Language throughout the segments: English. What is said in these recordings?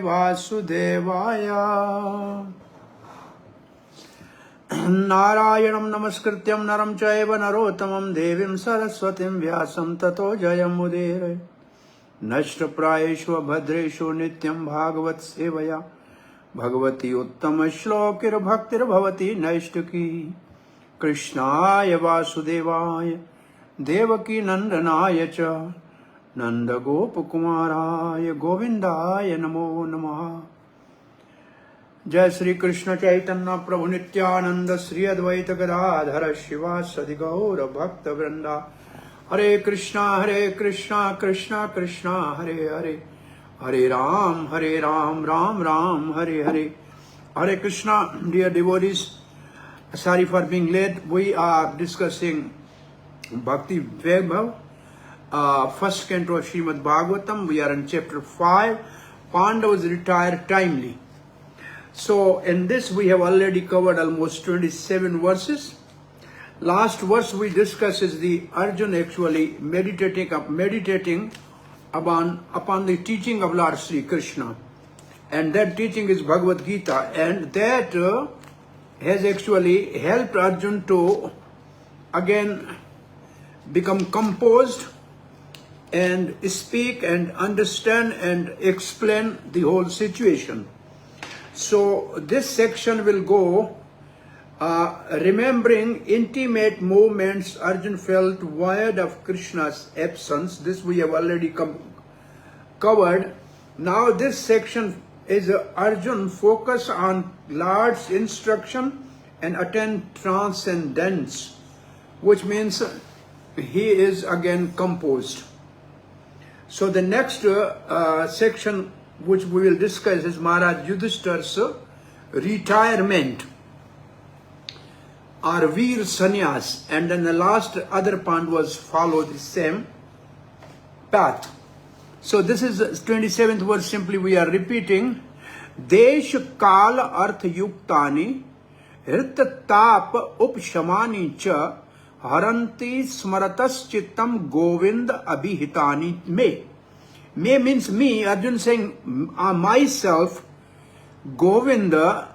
Vasudevaya Narayanam Namaskrityam Naram Chaiva Narottamam Devim Saraswatim Vyasam Tato Jayam Mudire Nashtra Prayeshwa Bhadreshu Nityam Bhagavat Sevaya Bhagavati Uttama Shlokir Bhaktir Bhavati Naishtaki Krishnaya Vasudevaya Devaki Nandanaya Cha Nanda Gopakumaraya Govindaya Namo Namaha Jai Sri Krishna Chaitanya Prabhu Nityananda Sri Advaita Gadadhara Shiva Sadi Gaura Bhakta Vrinda Hare Krishna Krishna Krishna Hare Hare Hare Ram Ram Ram Hare Hare Hare Krishna. Dear devotees, sorry for being late. We are discussing Bhakti Vallabh, first canto of Srimad Bhagavatam. We are in chapter 5. Pandavas retire timely. So in this we have already covered almost 27 verses. Last verse we discussed is the Arjuna actually meditating upon the teaching of Lord Sri Krishna. And that teaching is Bhagavad-Gita. And that has actually helped Arjuna to again become composed and speak and understand and explain the whole situation. So this section will go remembering intimate moments Arjuna felt void of Krishna's absence. This we have already covered. Now this section is Arjuna focus on Lord's instruction and attain transcendence, which means he is again composed. So the next section which we will discuss is Maharaj Yudhishthira's retirement or Veer Sannyas, and then the last other Pandavas follow the same path. So this is 27th verse. Simply we are repeating. Desh Kala Arth Yuktani Hrit Tap Upshamani Cha Haranti Smaratas Chittam Govind Abhihitani Me. Me means me. Arjuna saying myself, Govinda,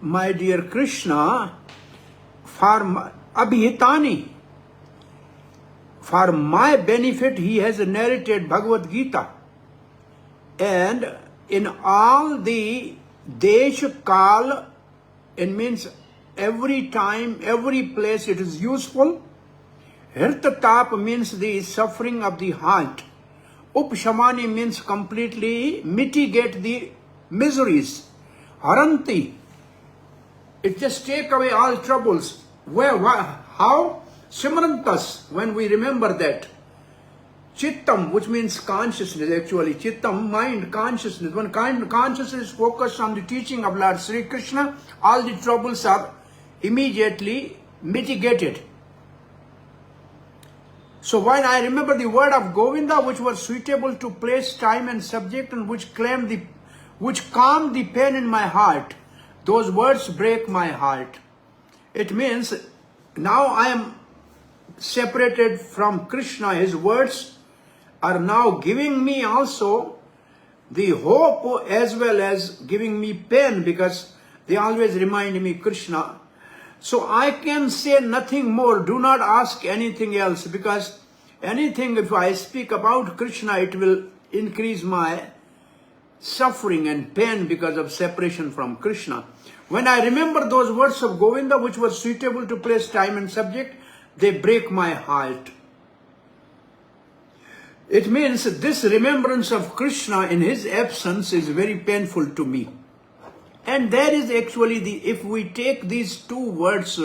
my dear Krishna, for Abhihitani, for my benefit he has narrated Bhagavad-Gita. And in all the Desh Kal, it means every time, every place it is useful. Hirtatap means the suffering of the heart. Upshamani means completely mitigate the miseries. Haranti, it just take away all troubles. Where, how? Simrantas, when we remember that. Chittam, which means consciousness actually. Chittam, mind, consciousness. When consciousness is focused on the teaching of Lord Sri Krishna, all the troubles are immediately mitigated. So when I remember the word of Govinda, which was suitable to place, time and subject, and which calmed the pain in my heart, those words break my heart. It means now I am separated from Krishna. His words are now giving me also the hope as well as giving me pain, because they always remind me Krishna. So I can say nothing more. Do not ask anything else, because anything, if I speak about Krishna, it will increase my suffering and pain because of separation from Krishna. When I remember those words of Govinda, which was suitable to place, time and subject, they break my heart. It means this remembrance of Krishna in his absence is very painful to me. And that is actually if we take these two words,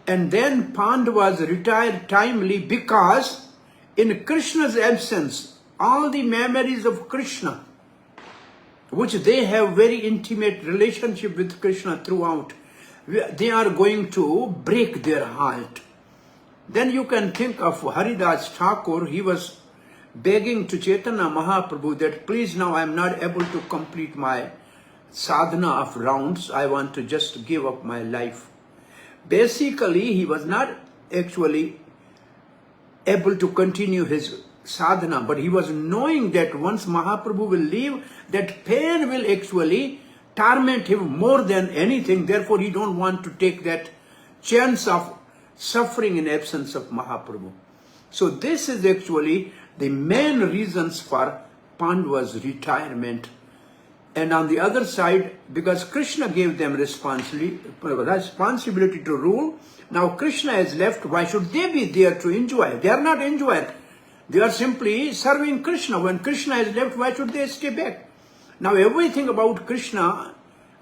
and then Pandavas retired timely, because in Krishna's absence, all the memories of Krishna, which they have very intimate relationship with Krishna throughout, they are going to break their heart. Then you can think of Haridas Thakur. He was begging to Chaitanya Mahaprabhu that please, now I am not able to complete my sadhana of rounds. I want to just give up my life. Basically, he was not actually able to continue his sadhana, but he was knowing that once Mahaprabhu will leave, that pain will actually torment him more than anything. Therefore, he don't want to take that chance of suffering in absence of Mahaprabhu. So this is actually the main reasons for Pandava's retirement. And on the other side, because Krishna gave them responsibility to rule, now Krishna has left, why should they be there to enjoy? They are not enjoying. They are simply serving Krishna. When Krishna has left, why should they stay back? Now everything about Krishna,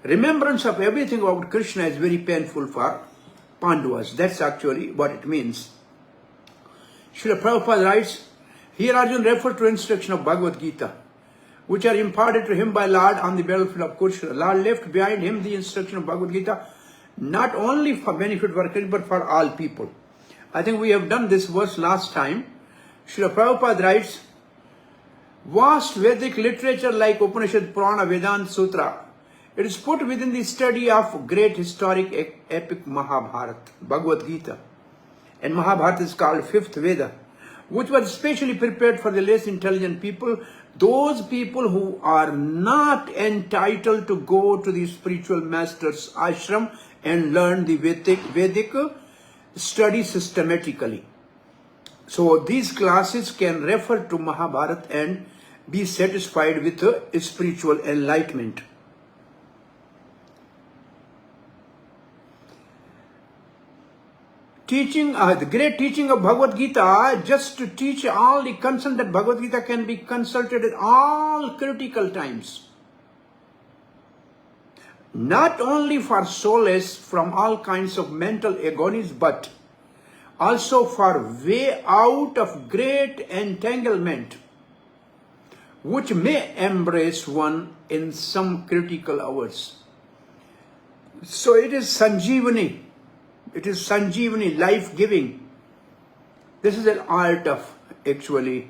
remembrance of everything about Krishna is very painful for Pandavas. That's actually what it means. Srila Prabhupada writes, here Arjuna referred to instruction of Bhagavad-Gita, which are imparted to him by Lord on the battlefield of Kurukshetra. Lord left behind him the instruction of Bhagavad-Gita, not only for benefit for Krishna, but for all people. I think we have done this verse last time. Srila Prabhupada writes, vast Vedic literature like Upanishad, Purana, Vedanta, Sutra, it is put within the study of great historic epic Mahabharata, Bhagavad-Gita. And Mahabharata is called fifth Veda, which was specially prepared for the less intelligent people, those people who are not entitled to go to the spiritual master's ashram and learn the Vedic study systematically. So these classes can refer to Mahabharata and be satisfied with spiritual enlightenment. Teaching, the great teaching of Bhagavad-Gita, just to teach all the concerned that Bhagavad-Gita can be consulted at all critical times. Not only for solace from all kinds of mental agonies, but also for way out of great entanglement, which may embrace one in some critical hours. So it is Sanjeevani. It is Sanjeevani, life-giving. This is an art of actually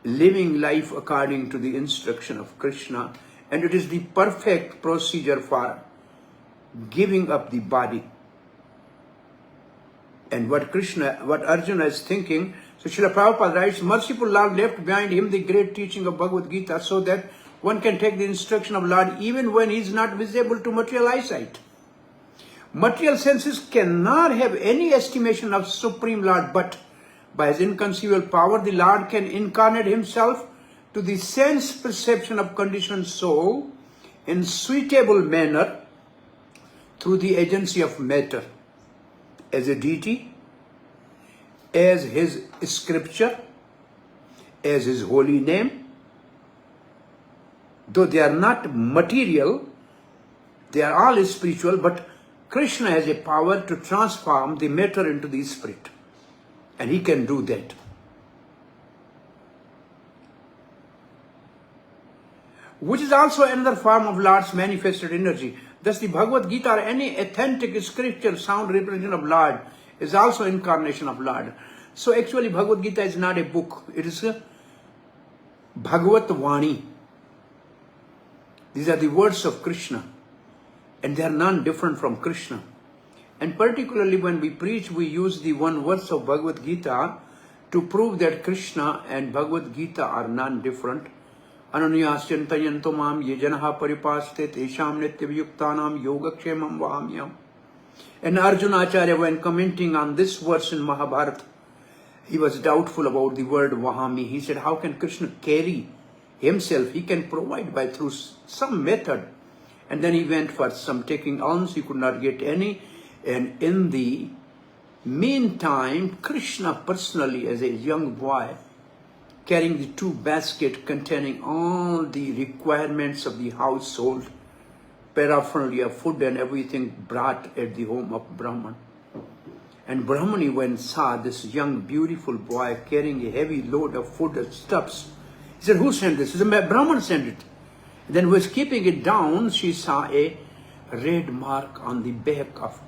living life according to the instruction of Krishna. And it is the perfect procedure for giving up the body. And what Arjuna is thinking, so Srila Prabhupada writes, merciful Lord left behind him the great teaching of Bhagavad-Gita so that one can take the instruction of Lord even when he is not visible to material eyesight. Material senses cannot have any estimation of Supreme Lord, but by his inconceivable power, the Lord can incarnate himself to the sense perception of conditioned soul in suitable manner through the agency of matter, as a deity, as his scripture, as his holy name. Though they are not material, they are all spiritual, but Krishna has a power to transform the matter into the spirit. And he can do that. Which is also another form of Lord's manifested energy. Thus the Bhagavad-Gita or any authentic scripture, sound representation of Lord, is also incarnation of Lord. So actually Bhagavad-Gita is not a book. It is a Bhagavat Vani. These are the words of Krishna. And they are non-different from Krishna. And particularly when we preach, we use the one verse of Bhagavad-Gita to prove that Krishna and Bhagavad-Gita are non-different. Ananyasyantayanto mam ye janaha paripaste tesham nityavayuktanam yogakshemam vahamyam. And Arjuna Acharya, when commenting on this verse in Mahabharata, he was doubtful about the word vahami. He said, how can Krishna carry himself? He can provide by through some method. And then he went for some taking alms. He could not get any. And in the meantime, Krishna personally, as a young boy, carrying the two baskets containing all the requirements of the household, paraphernalia, food and everything brought at the home of Brahman. And Brahmani, when saw this young, beautiful boy carrying a heavy load of food and stuffs, he said, who sent this? He said, Brahman sent it. Then was keeping it down, she saw a red mark on the back of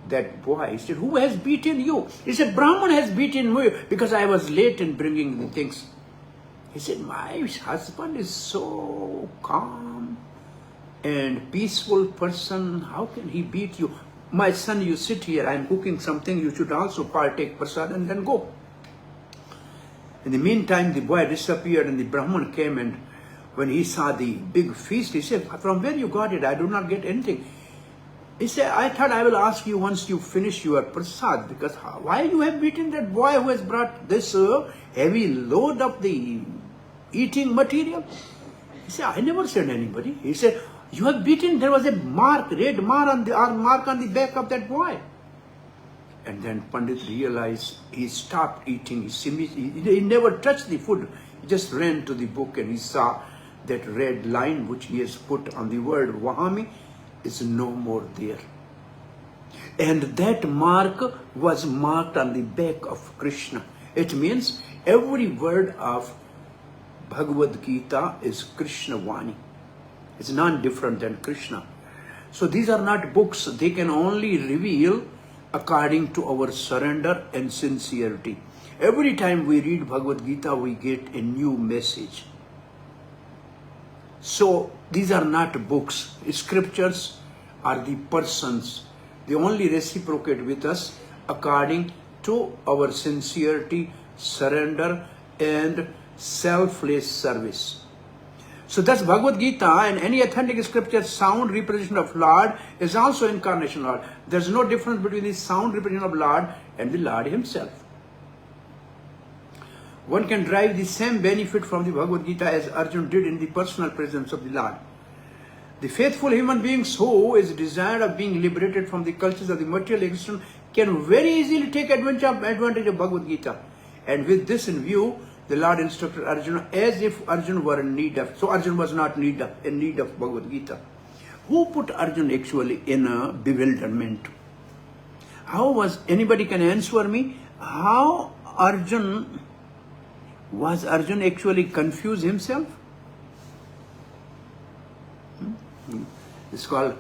that boy. He said, who has beaten you? He said, Brahman has beaten me because I was late in bringing the things. He said, my husband is so calm and peaceful person. How can he beat you? My son, you sit here. I am cooking something. You should also partake prasad and then go. In the meantime, the boy disappeared and the Brahman came, and when he saw the big feast, he said, "From where you got it? I do not get anything." He said, "I thought I will ask you once you finish your prasad, because why you have beaten that boy who has brought this heavy load of the eating material?" He said, "I never said anybody." He said, "You have beaten, there was a mark, red mark on the back of that boy." And then Pandit realized, he stopped eating. He never touched the food. He just ran to the book and he saw that red line which he has put on the word Vahami is no more there. And that mark was marked on the back of Krishna. It means every word of Bhagavad-Gita is Krishna Vani. It's not different than Krishna. So these are not books. They can only reveal according to our surrender and sincerity. Every time we read Bhagavad-Gita, we get a new message. So these are not books. Scriptures are the persons. They only reciprocate with us according to our sincerity, surrender, and selfless service. So that's Bhagavad-Gita, and any authentic scripture, sound representation of Lord is also incarnation Lord. There's no difference between the sound representation of Lord and the Lord himself. One can derive the same benefit from the Bhagavad-Gita as Arjuna did in the personal presence of the Lord. The faithful human beings who is desired of being liberated from the cultures of the material existence can very easily take advantage of Bhagavad-Gita. And with this in view, the Lord instructed Arjuna as if Arjuna were in need of. So Arjuna was not in need of Bhagavad-Gita. Who put Arjuna actually in a bewilderment? How was, anybody can answer me? How was Arjuna actually confused himself? It's called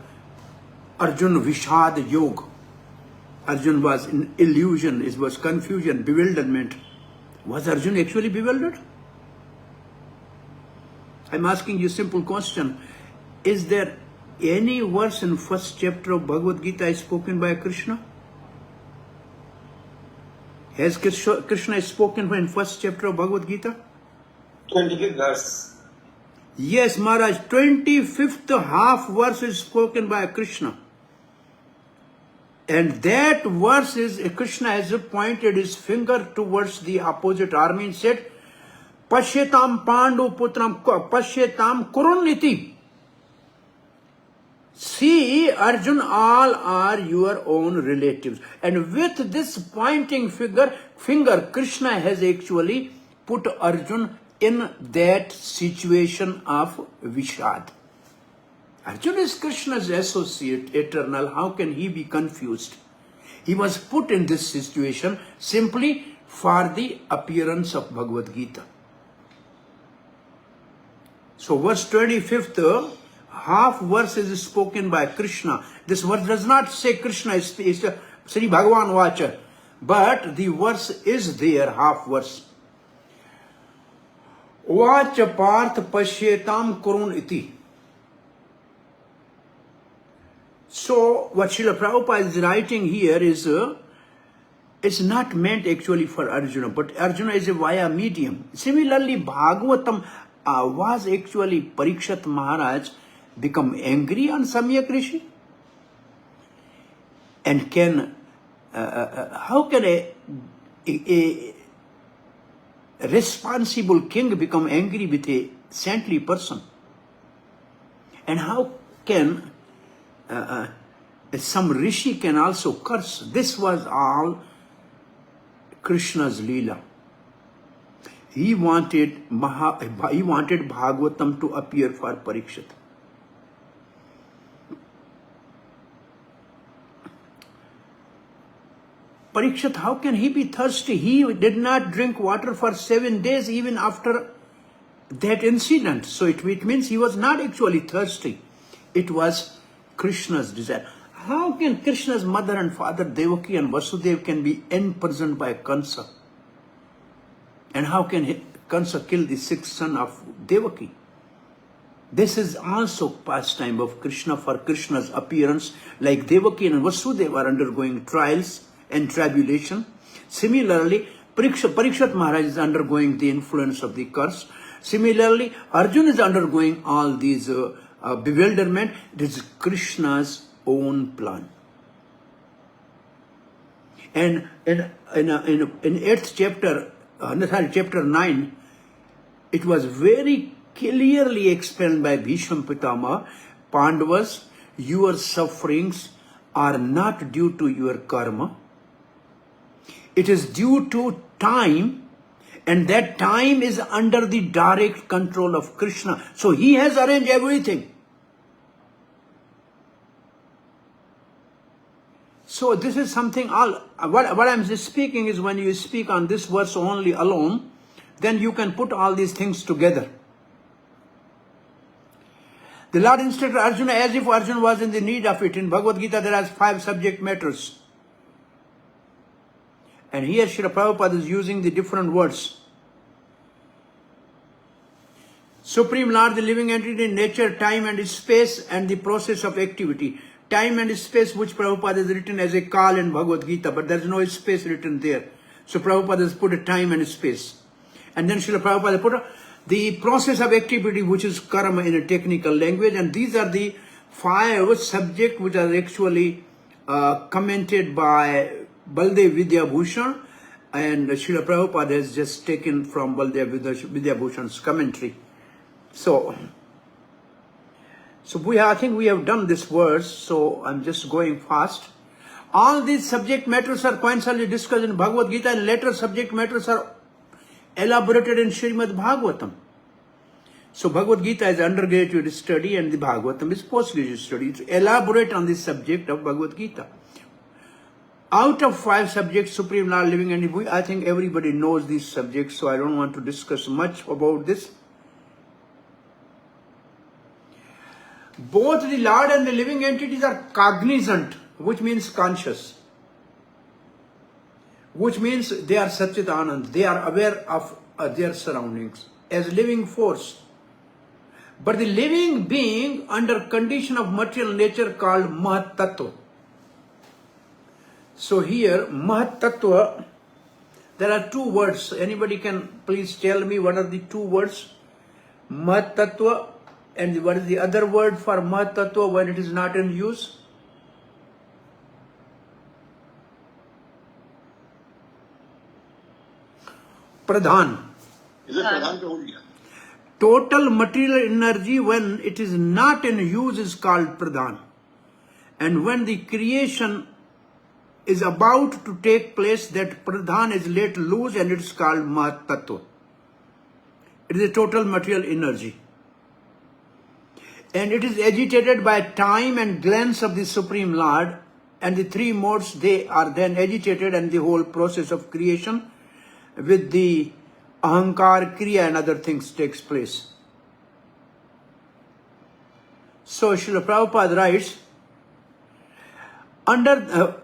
Arjuna Vishad Yoga. Arjuna was in illusion, it was confusion, bewilderment. Was Arjuna actually bewildered? I'm asking you a simple question. Is there any verse in first chapter of Bhagavad-Gita spoken by Krishna? Has Krishna spoken in first chapter of Bhagavad-Gita? 25th verse. Yes, Maharaj, 25th half verse is spoken by Krishna. And that verse is, Krishna has pointed his finger towards the opposite army and said, Pashyetam Pandu Putram Pashyetam Kuruniti. See, Arjuna, all are your own relatives. And with this pointing finger, Krishna has actually put Arjuna in that situation of Vishad. Arjuna is Krishna's associate, eternal. How can he be confused? He was put in this situation simply for the appearance of Bhagavad-Gita. So verse 25th, half verse is spoken by Krishna. This verse does not say Krishna is Sri Bhagavan Vacha, but the verse is there, half verse. Vacha Parth Pashyetam Kurun Iti. So, what Srila Prabhupada is writing here is, it's not meant actually for Arjuna, but Arjuna is a via medium. Similarly, Bhagavatam was actually Parikshit Maharaj become angry on Samyak Rishi? And how can a responsible king become angry with a saintly person? And how can some rishi can also curse? This was all Krishna's Leela. He wanted Bhagavatam to appear for Parikshit. Parikshit, how can he be thirsty? He did not drink water for 7 days even after that incident. So it means he was not actually thirsty. It was Krishna's desire. How can Krishna's mother and father Devaki and Vasudeva can be imprisoned by Kansa? And how can Kansa kill the 6th son of Devaki? This is also pastime of Krishna for Krishna's appearance, like Devaki and Vasudeva are undergoing trials and tribulation. Similarly, Parikshit Maharaj is undergoing the influence of the curse. Similarly, Arjuna is undergoing all these bewilderment. It is Krishna's own plan. And in 8th chapter, chapter 9, it was very clearly explained by Bhishma Pitama, Pandavas, your sufferings are not due to your karma. It is due to time, and that time is under the direct control of Krishna. So he has arranged everything. So this is something, what I'm just speaking is when you speak on this verse only alone, then you can put all these things together. The Lord instructed Arjuna as if Arjuna was in the need of it. In Bhagavad-Gita there are 5 subject matters. And here Srila Prabhupada is using the different words. Supreme Lord, the living entity in nature, time and space, and the process of activity. Time and space, which Prabhupada has written as a call in Bhagavad-Gita, but there is no space written there. So Prabhupada has put a time and space. And then Srila Prabhupada put the process of activity, which is karma in a technical language. And these are the 5 subjects which are actually commented by Baldev Vidyabhushan, and Srila Prabhupada has just taken from Baldev Vidyabhushan's commentary. So I think we have done this verse, so I'm just going fast. All these subject matters are coincidentally discussed in Bhagavad Gita, and later subject matters are elaborated in Srimad Bhagavatam. So Bhagavad Gita is undergraduate study and the Bhagavatam is postgraduate study. It's elaborate on the subject of Bhagavad Gita. Out of 5 subjects, Supreme Lord, living entity, I think everybody knows these subjects, so I don't want to discuss much about this. Both the Lord and the living entities are cognizant, which means conscious, which means they are Satchitanand, they are aware of their surroundings as living force. But the living being under condition of material nature called Mahat Tattva. So here, Mahat Tattva, there are 2 words. Anybody can please tell me what are the 2 words? Mahat Tattva, and what is the other word for Mahat Tattva when it is not in use? Pradhan. Is it Pradhan to hold? Total material energy when it is not in use is called Pradhan. And when the creation is about to take place, that Pradhan is let loose and it is called Mahat Tattva. It is a total material energy. And it is agitated by time and glance of the Supreme Lord, and the 3 modes, they are then agitated, and the whole process of creation with the Ahankar, Kriya and other things takes place. So Srila Prabhupada writes, under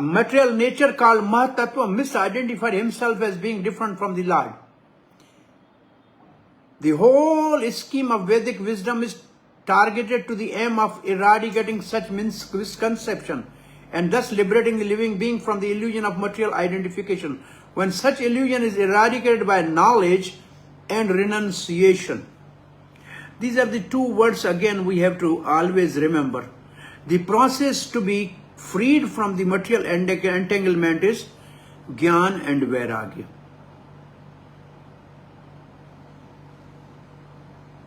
material nature called Mahat Tattva misidentified himself as being different from the Lord. The whole scheme of Vedic wisdom is targeted to the aim of eradicating such misconception and thus liberating the living being from the illusion of material identification. When such illusion is eradicated by knowledge and renunciation. These are the 2 words again we have to always remember. The process to be freed from the material entanglement is Gyan and Vairagya.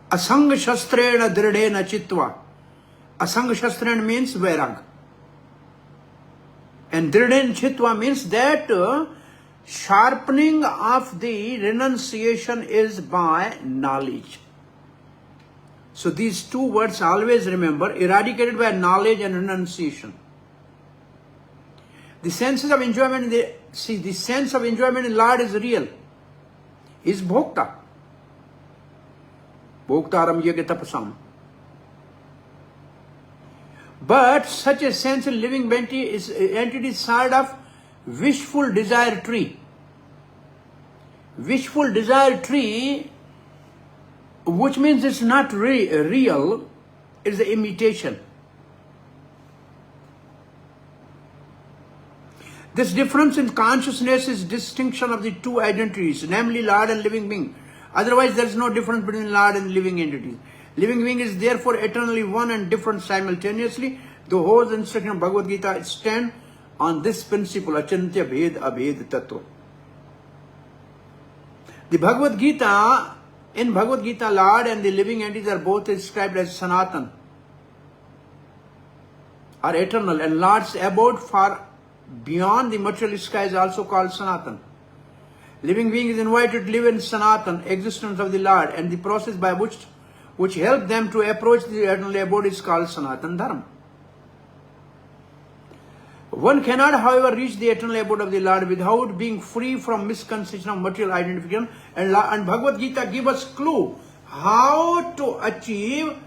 Asanga shastrena dridena chitva. Asanga shastrena means Vairag. And dridena chitva means that sharpening of the renunciation is by knowledge. So these 2 words always remember, eradicated by knowledge and renunciation. The senses of enjoyment, the sense of enjoyment in Lord is real. He is Bhokta. Bhoktaram yaga tapasam. But such a sense in living entity is sort of wishful desire tree. Wishful desire tree, which means it's not real, it's an imitation. This difference in consciousness is distinction of the two identities, namely Lord and living being. Otherwise, there is no difference between Lord and living entity. Living being is therefore eternally one and different simultaneously. The whole instruction of Bhagavad-Gita stand on this principle, achantya bhed abhed tattva. The Bhagavad-Gita, in Bhagavad-Gita, Lord and the living entities are both described as Sanatan, are eternal, and Lord's abode far beyond the material sky is also called Sanatan. Living being is invited to live in Sanatan, existence of the Lord, and the process by which help them to approach the eternal abode is called Sanatan Dharma. One cannot, however, reach the eternal abode of the Lord without being free from misconception of material identification, and Bhagavad Gita gives us clue how to achieve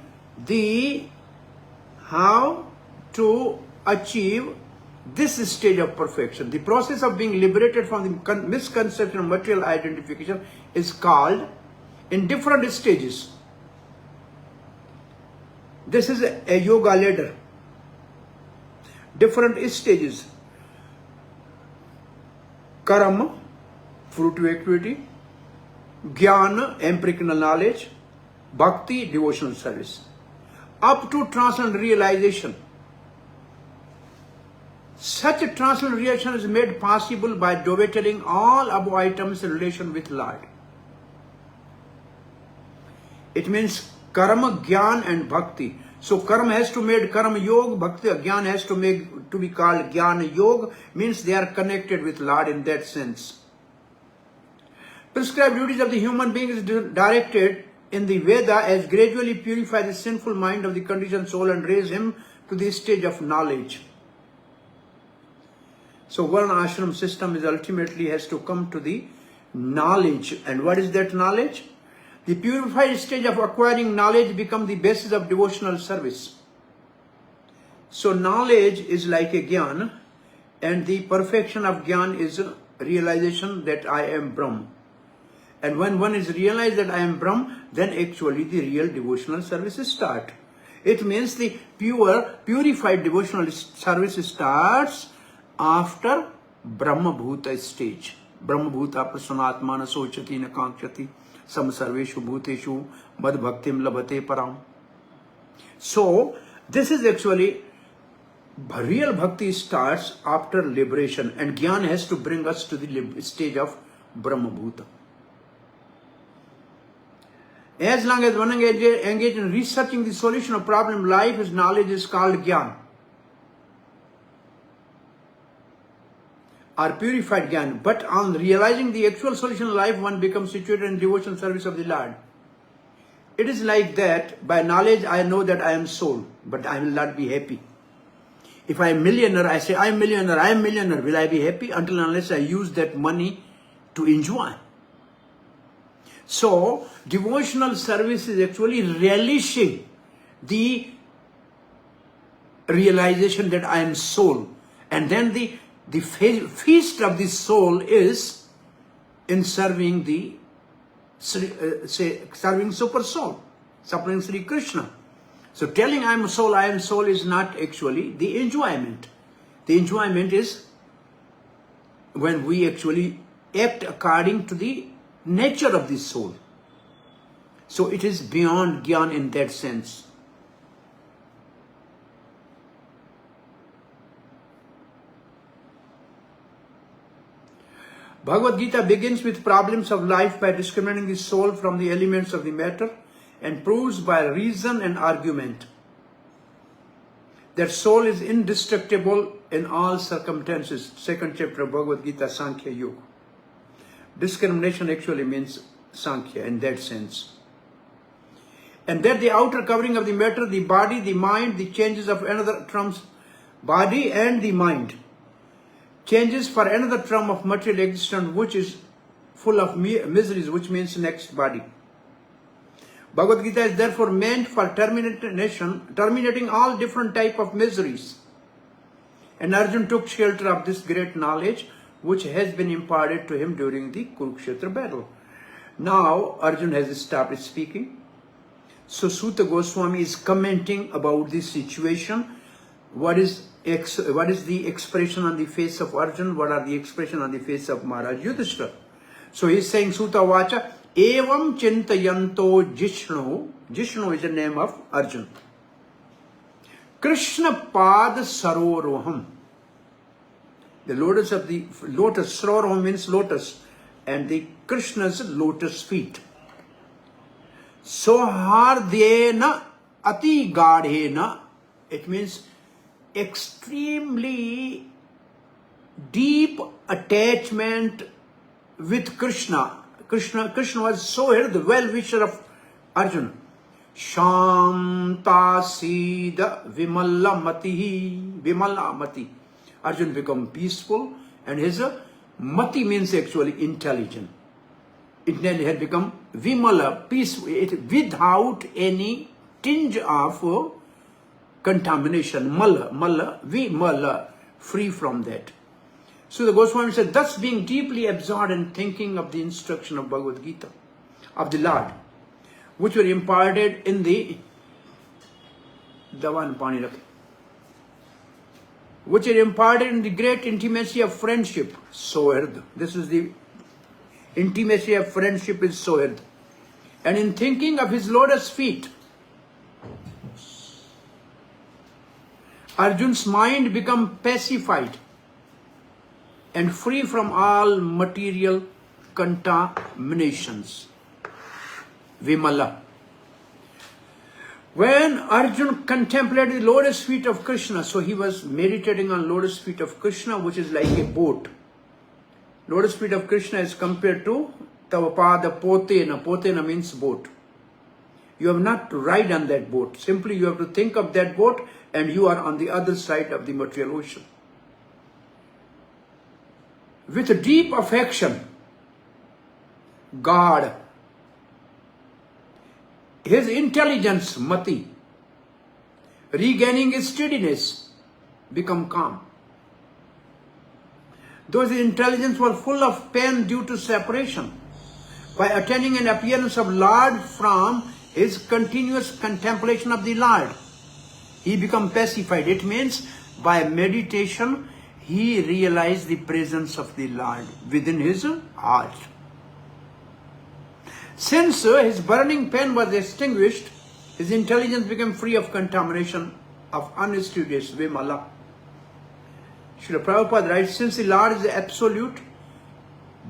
this stage of perfection. The process of being liberated from the misconception of material identification is called in different stages. This is a yoga ladder. Different stages. Karma, fruitive activity. Jnana, empirical knowledge. Bhakti, devotional service. Up to transcendental realization. Such a transcendental realization is made possible by dovetailing all above items in relation with Lord. It means karma, jnana and bhakti. So karma has to be made karma yoga, bhakti, jnana has to be called jnana yoga, means they are connected with Lord in that sense. Prescribed duties of the human being is directed in the Veda as gradually purify the sinful mind of the conditioned soul and raise him to the stage of knowledge. So one ashram system is ultimately has to come to the knowledge. And what is that knowledge? The purified stage of acquiring knowledge becomes the basis of devotional service. So knowledge is like a jnana, and the perfection of jnana is a realization that I am Brahm. And when one is realized that I am Brahm, then actually the real devotional services start. It means the purified devotional service starts after Brahma Bhuta stage. Brahma Bhuta prasanatmana sochati na kankshati sam sarveshu bhuteshu mad bhaktim labhate param. So this is actually real bhakti starts after liberation, and jnana has to bring us to the stage of Brahma Bhuta. As long as one engaged in researching the solution of problem life, his knowledge is called jnana, or purified jnana. But on realizing the actual solution of life, one becomes situated in devotional service of the Lord. It is like that, by knowledge I know that I am soul, but I will not be happy. If I am millionaire, I say I am millionaire, will I be happy? Until and unless I use that money to enjoy. So, devotional service is actually relishing the realization that I am soul. And then the feast of the soul is in serving serving super soul, serving Sri Krishna. So telling I am soul is not actually the enjoyment. The enjoyment is when we actually act according to the nature of the soul. So it is beyond jnana in that sense. Bhagavad-Gita begins with problems of life by discriminating the soul from the elements of the matter, and proves by reason and argument that soul is indestructible in all circumstances. Second chapter of Bhagavad-Gita, Sankhya Yoga. Discrimination actually means Sankhya in that sense. And that the outer covering of the matter, the body, the mind, the changes of another terms, body and the mind, changes for another term of material existence which is full of miseries, which means next body. Bhagavad-Gita is therefore meant for terminating all different type of miseries. And Arjuna took shelter of this great knowledge which has been imparted to him during the Kurukshetra battle. Now Arjuna has stopped speaking. So Suta Goswami is commenting about this situation What is the expression on the face of Arjun? What are the expression on the face of Maharaj Yudhishthira? So he's saying, Suta Vacha, Evam Chintayanto Jishnu. Jishnu is the name of Arjun. Krishna Pad Saroroham. The lotus of the lotus, Saroroham means lotus, and the Krishna's lotus feet. Sohardena Ati Gadhena. It means extremely deep attachment with Krishna. Krishna was Sohird, well-wisher of Arjuna. Shanta Sida Vimala Mati. Arjuna become peaceful, and his Mati means actually intelligent. It had become Vimala, peaceful, without any tinge of contamination. Vimala, free from that. So the Goswami said, thus being deeply absorbed in thinking of the instruction of Bhagavad-Gita, of the Lord, which were imparted in the great intimacy of friendship, Sohird. This is the intimacy of friendship is Sohird. And in thinking of his lotus feet, Arjun's mind become pacified and free from all material contaminations. Vimala. When Arjun contemplated the lotus feet of Krishna, so he was meditating on lotus feet of Krishna, which is like a boat. Lotus feet of Krishna is compared to Tavapada Potena. Potena means boat. You have not to ride on that boat. Simply you have to think of that boat and you are on the other side of the material ocean. With a deep affection, God, his intelligence, Mati, regaining his steadiness, become calm. Though his intelligence was full of pain due to separation, by attaining an appearance of Lord from his continuous contemplation of the Lord, he become pacified. It means by meditation, he realized the presence of the Lord within his heart. Since his burning pain was extinguished, his intelligence became free of contamination of unstudious Vimala. Srila Prabhupada writes, since the Lord is absolute,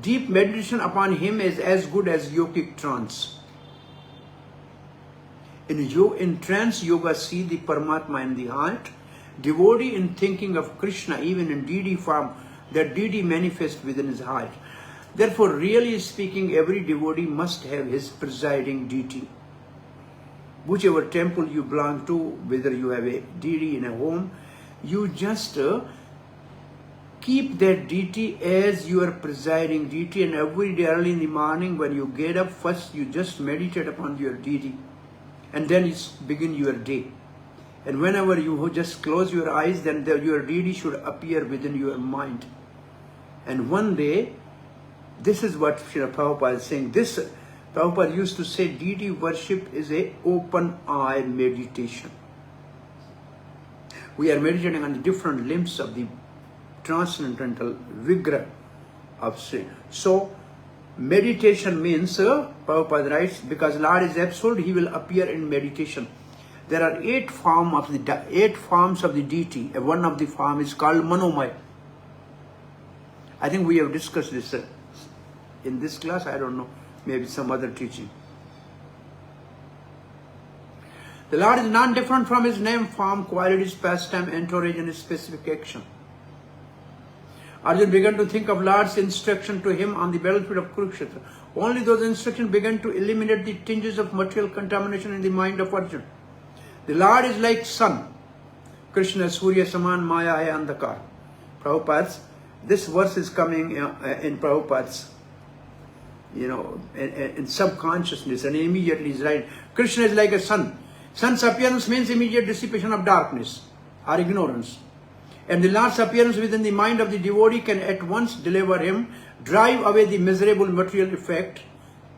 deep meditation upon him is as good as yogic trance. In trance yoga, see the Paramatma in the heart. Devotee in thinking of Krishna, even in deity form, that deity manifests within his heart. Therefore, really speaking, every devotee must have his presiding deity. Whichever temple you belong to, whether you have a deity in a home, you just keep that deity as your presiding deity, and every day early in the morning when you get up, first you just meditate upon your deity, and then you begin your day. And whenever you just close your eyes, then your deity should appear within your mind. And one day, this is what Srila Prabhupada is saying. Prabhupada used to say deity worship is a open eye meditation. We are meditating on the different limbs of the transcendental Vigraha of Sri. So, meditation means, Prabhupada writes, because Lord is absolute, he will appear in meditation. There are 8 forms of the deity. One of the form is called Manomaya. I think we have discussed this in this class. I don't know, maybe some other teaching. The Lord is non-different from his name, form, qualities, pastime, entourage, and specific action. Arjuna began to think of Lord's instruction to him on the battlefield of Kurukshetra. Only those instructions began to eliminate the tinges of material contamination in the mind of Arjuna. The Lord is like sun. Krishna Surya Saman Maya hai Andhakar. Prabhupada's, this verse is coming in Prabhupada's, in subconsciousness, and immediately is right. Krishna is like a sun. Sun's appearance means immediate dissipation of darkness or ignorance. And the Lord's appearance within the mind of the devotee can at once deliver him, drive away the miserable material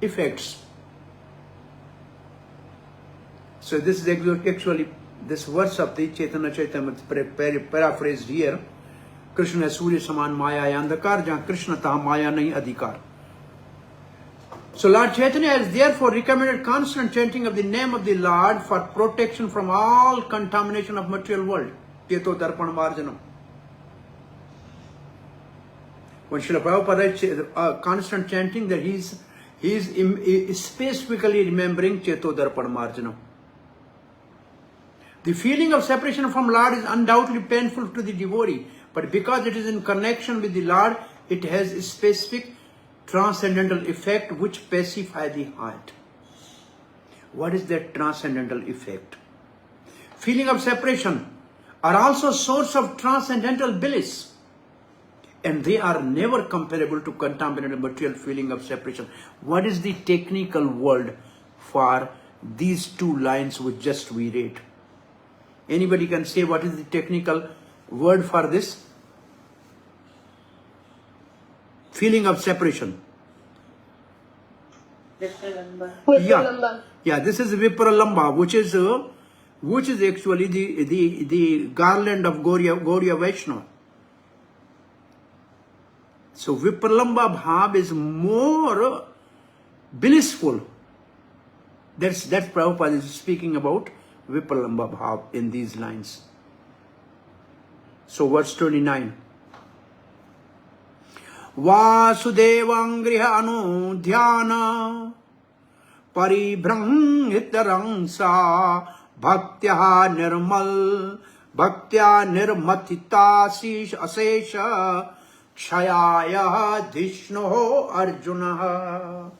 effects. So this is actually this verse of the Chaitanya Charitamrita paraphrased here. Krishna है सूर्य समान माया या अंधकार, जहाँ कृष्ण था माया नहीं अधिकार. So Lord Chaitanya has therefore recommended constant chanting of the name of the Lord for protection from all contamination of material world. Cheto darpan marjanam. When Srila Prabhupada writes constant chanting, that he is specifically remembering Cheto darpan marjanam. The feeling of separation from Lord is undoubtedly painful to the devotee, but because it is in connection with the Lord, it has a specific transcendental effect which pacifies the heart. What is that transcendental effect? Feeling of separation are also source of transcendental bliss, and they are never comparable to contaminated material feeling of separation. What is the technical word for these two lines which just we read? Anybody can say what is the technical word for this? Feeling of separation. Vipralamba. Yeah, this is Vipralamba, which is actually the garland of Gaudiya Vaishnava. So Vipralamba Bhav is more blissful. That's Prabhupada is speaking about Vipralamba Bhav in these lines. So verse 29. Vasudevam griha anu dhyana paribhranghitarang sa bhaktya nirmal bhaktya nirmatita sish asesha kshayaya dhishno arjuna.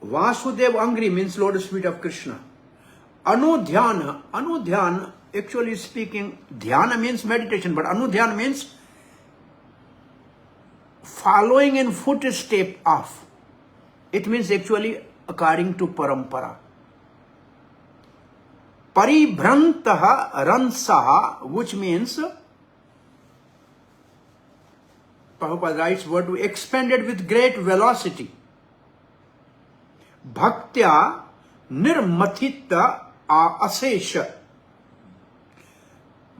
Vasudeva Angri means lotus feet of Krishna. Anudhyana, actually speaking, dhyana means meditation, but anudhyana means following in footstep of. It means actually according to parampara. Paribhrantaha ransaha, which means, Prabhupada writes, were to expanded with great velocity. Bhaktya nirmathita asesha.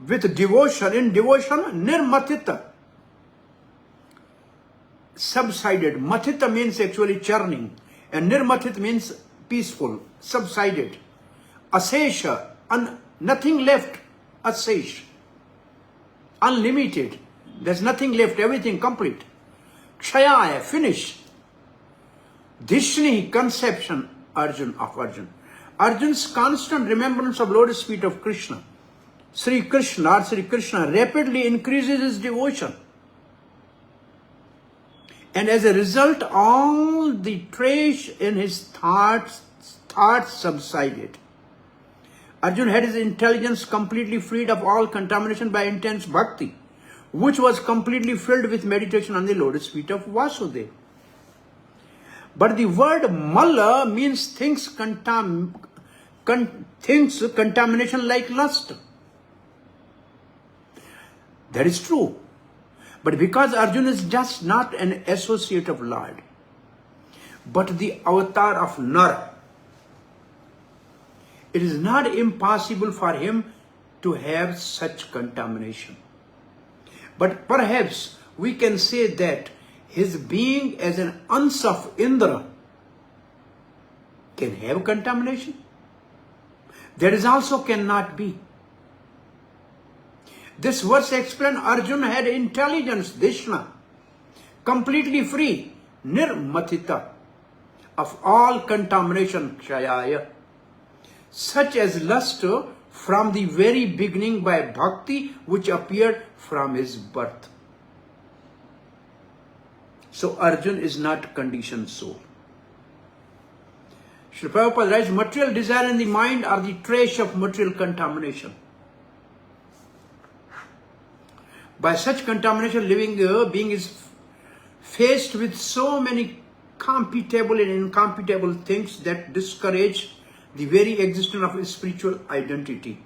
With devotion, in devotion, nirmathita. Subsided. Mathita means actually churning. And nirmathit means peaceful, subsided. Asesha, nothing left. Asesh. Unlimited. There's nothing left, everything complete. Kshayaya, finish. Dhishni, conception, Arjun of Arjun. Arjun's constant remembrance of lotus feet of Krishna, Sri Krishna rapidly increases his devotion. And as a result, all the trash in his thoughts subsided. Arjun had his intelligence completely freed of all contamination by intense bhakti, which was completely filled with meditation on the lotus feet of Vasudeva. But the word mala means contamination like lust. That is true. But because Arjuna is just not an associate of Lord, but the avatar of Nar, it is not impossible for him to have such contamination. But perhaps we can say that his being as an Ans of Indra can have contamination. That is also cannot be. This verse explains Arjuna had intelligence, Dishna, completely free, nirmathita, of all contamination, kshayaya, such as lust from the very beginning by bhakti which appeared from his birth. So Arjuna is not conditioned soul. Srila Prabhupada writes, material desire in the mind are the trace of material contamination. By such contamination, living being is faced with so many computable and incomputable things that discourage the very existence of a spiritual identity.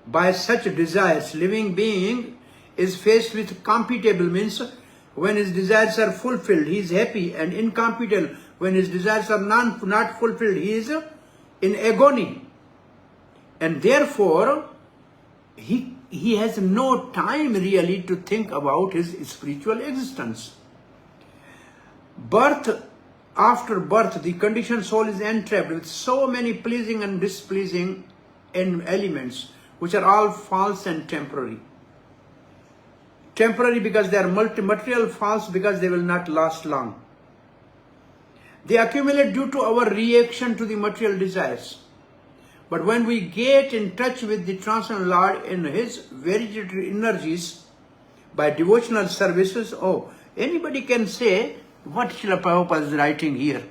By such desires, living being is faced with computable means when his desires are fulfilled, he is happy, and incomputable when his desires are not fulfilled, he is in agony. And therefore, he has no time really to think about his spiritual existence. Birth, after birth, the conditioned soul is entrapped with so many pleasing and displeasing elements, which are all false and temporary. Temporary because they are material, false because they will not last long. They accumulate due to our reaction to the material desires. But when we get in touch with the Transcendental Lord in His veritable energies by devotional services, anybody can say what Srila Prabhupada is writing here.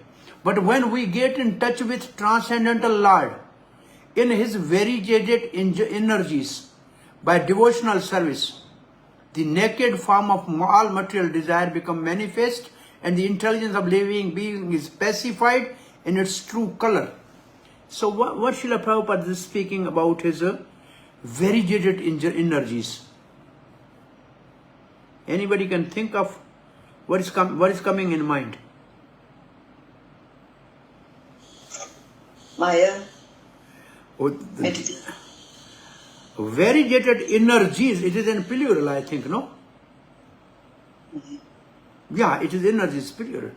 But when we get in touch with Transcendental Lord in His variegated energies by devotional service, the naked form of all material desire become manifest, and the intelligence of living being is pacified in its true color. So what Srila Prabhupada is speaking about is variegated energies. Anybody can think of what is coming in mind? Maya. Variegated energies, it is in plural, I think, no? Yeah, it is energies, plural.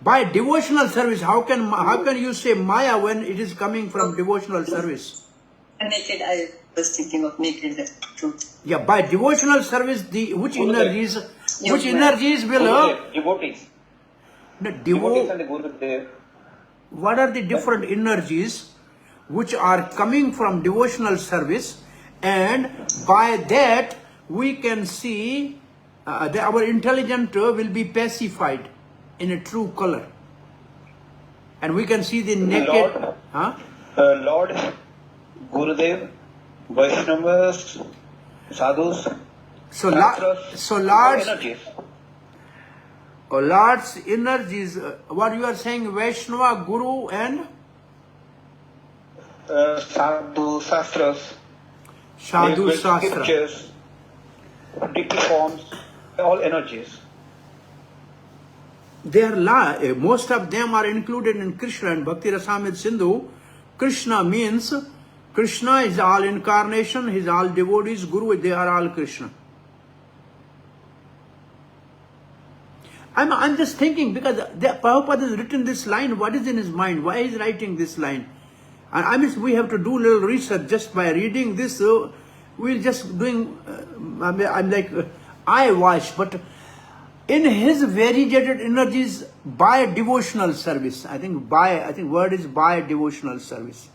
By devotional service, how can you say Maya when it is coming from devotional service? Naked, I was thinking of naked truth. Yeah, by devotional service, which energies will Devotees. Devotees and the Gurudev. What are the different energies which are coming from devotional service, and by that we can see that our intelligence will be pacified in a true color, and we can see the naked Lord, Gurudev, Vaishnavas, Sadhus, Lord's energies, what you are saying, Vaishnava, Guru and Sadhu, Shastras, Sadhu Shastra. Scriptures, dicty forms, all energies. They are most of them are included in Krishna and Bhakti Rasamrita Sindhu. Krishna means Krishna is all incarnation, He is all devotees, Guru, they are all Krishna. I'm just thinking, because Prabhupada has written this line, what is in his mind? Why is he writing this line? And we have to do a little research just by reading this. We're just doing, I'm like, I watch, but in his variegated energies by devotional service, I think word is by devotional service.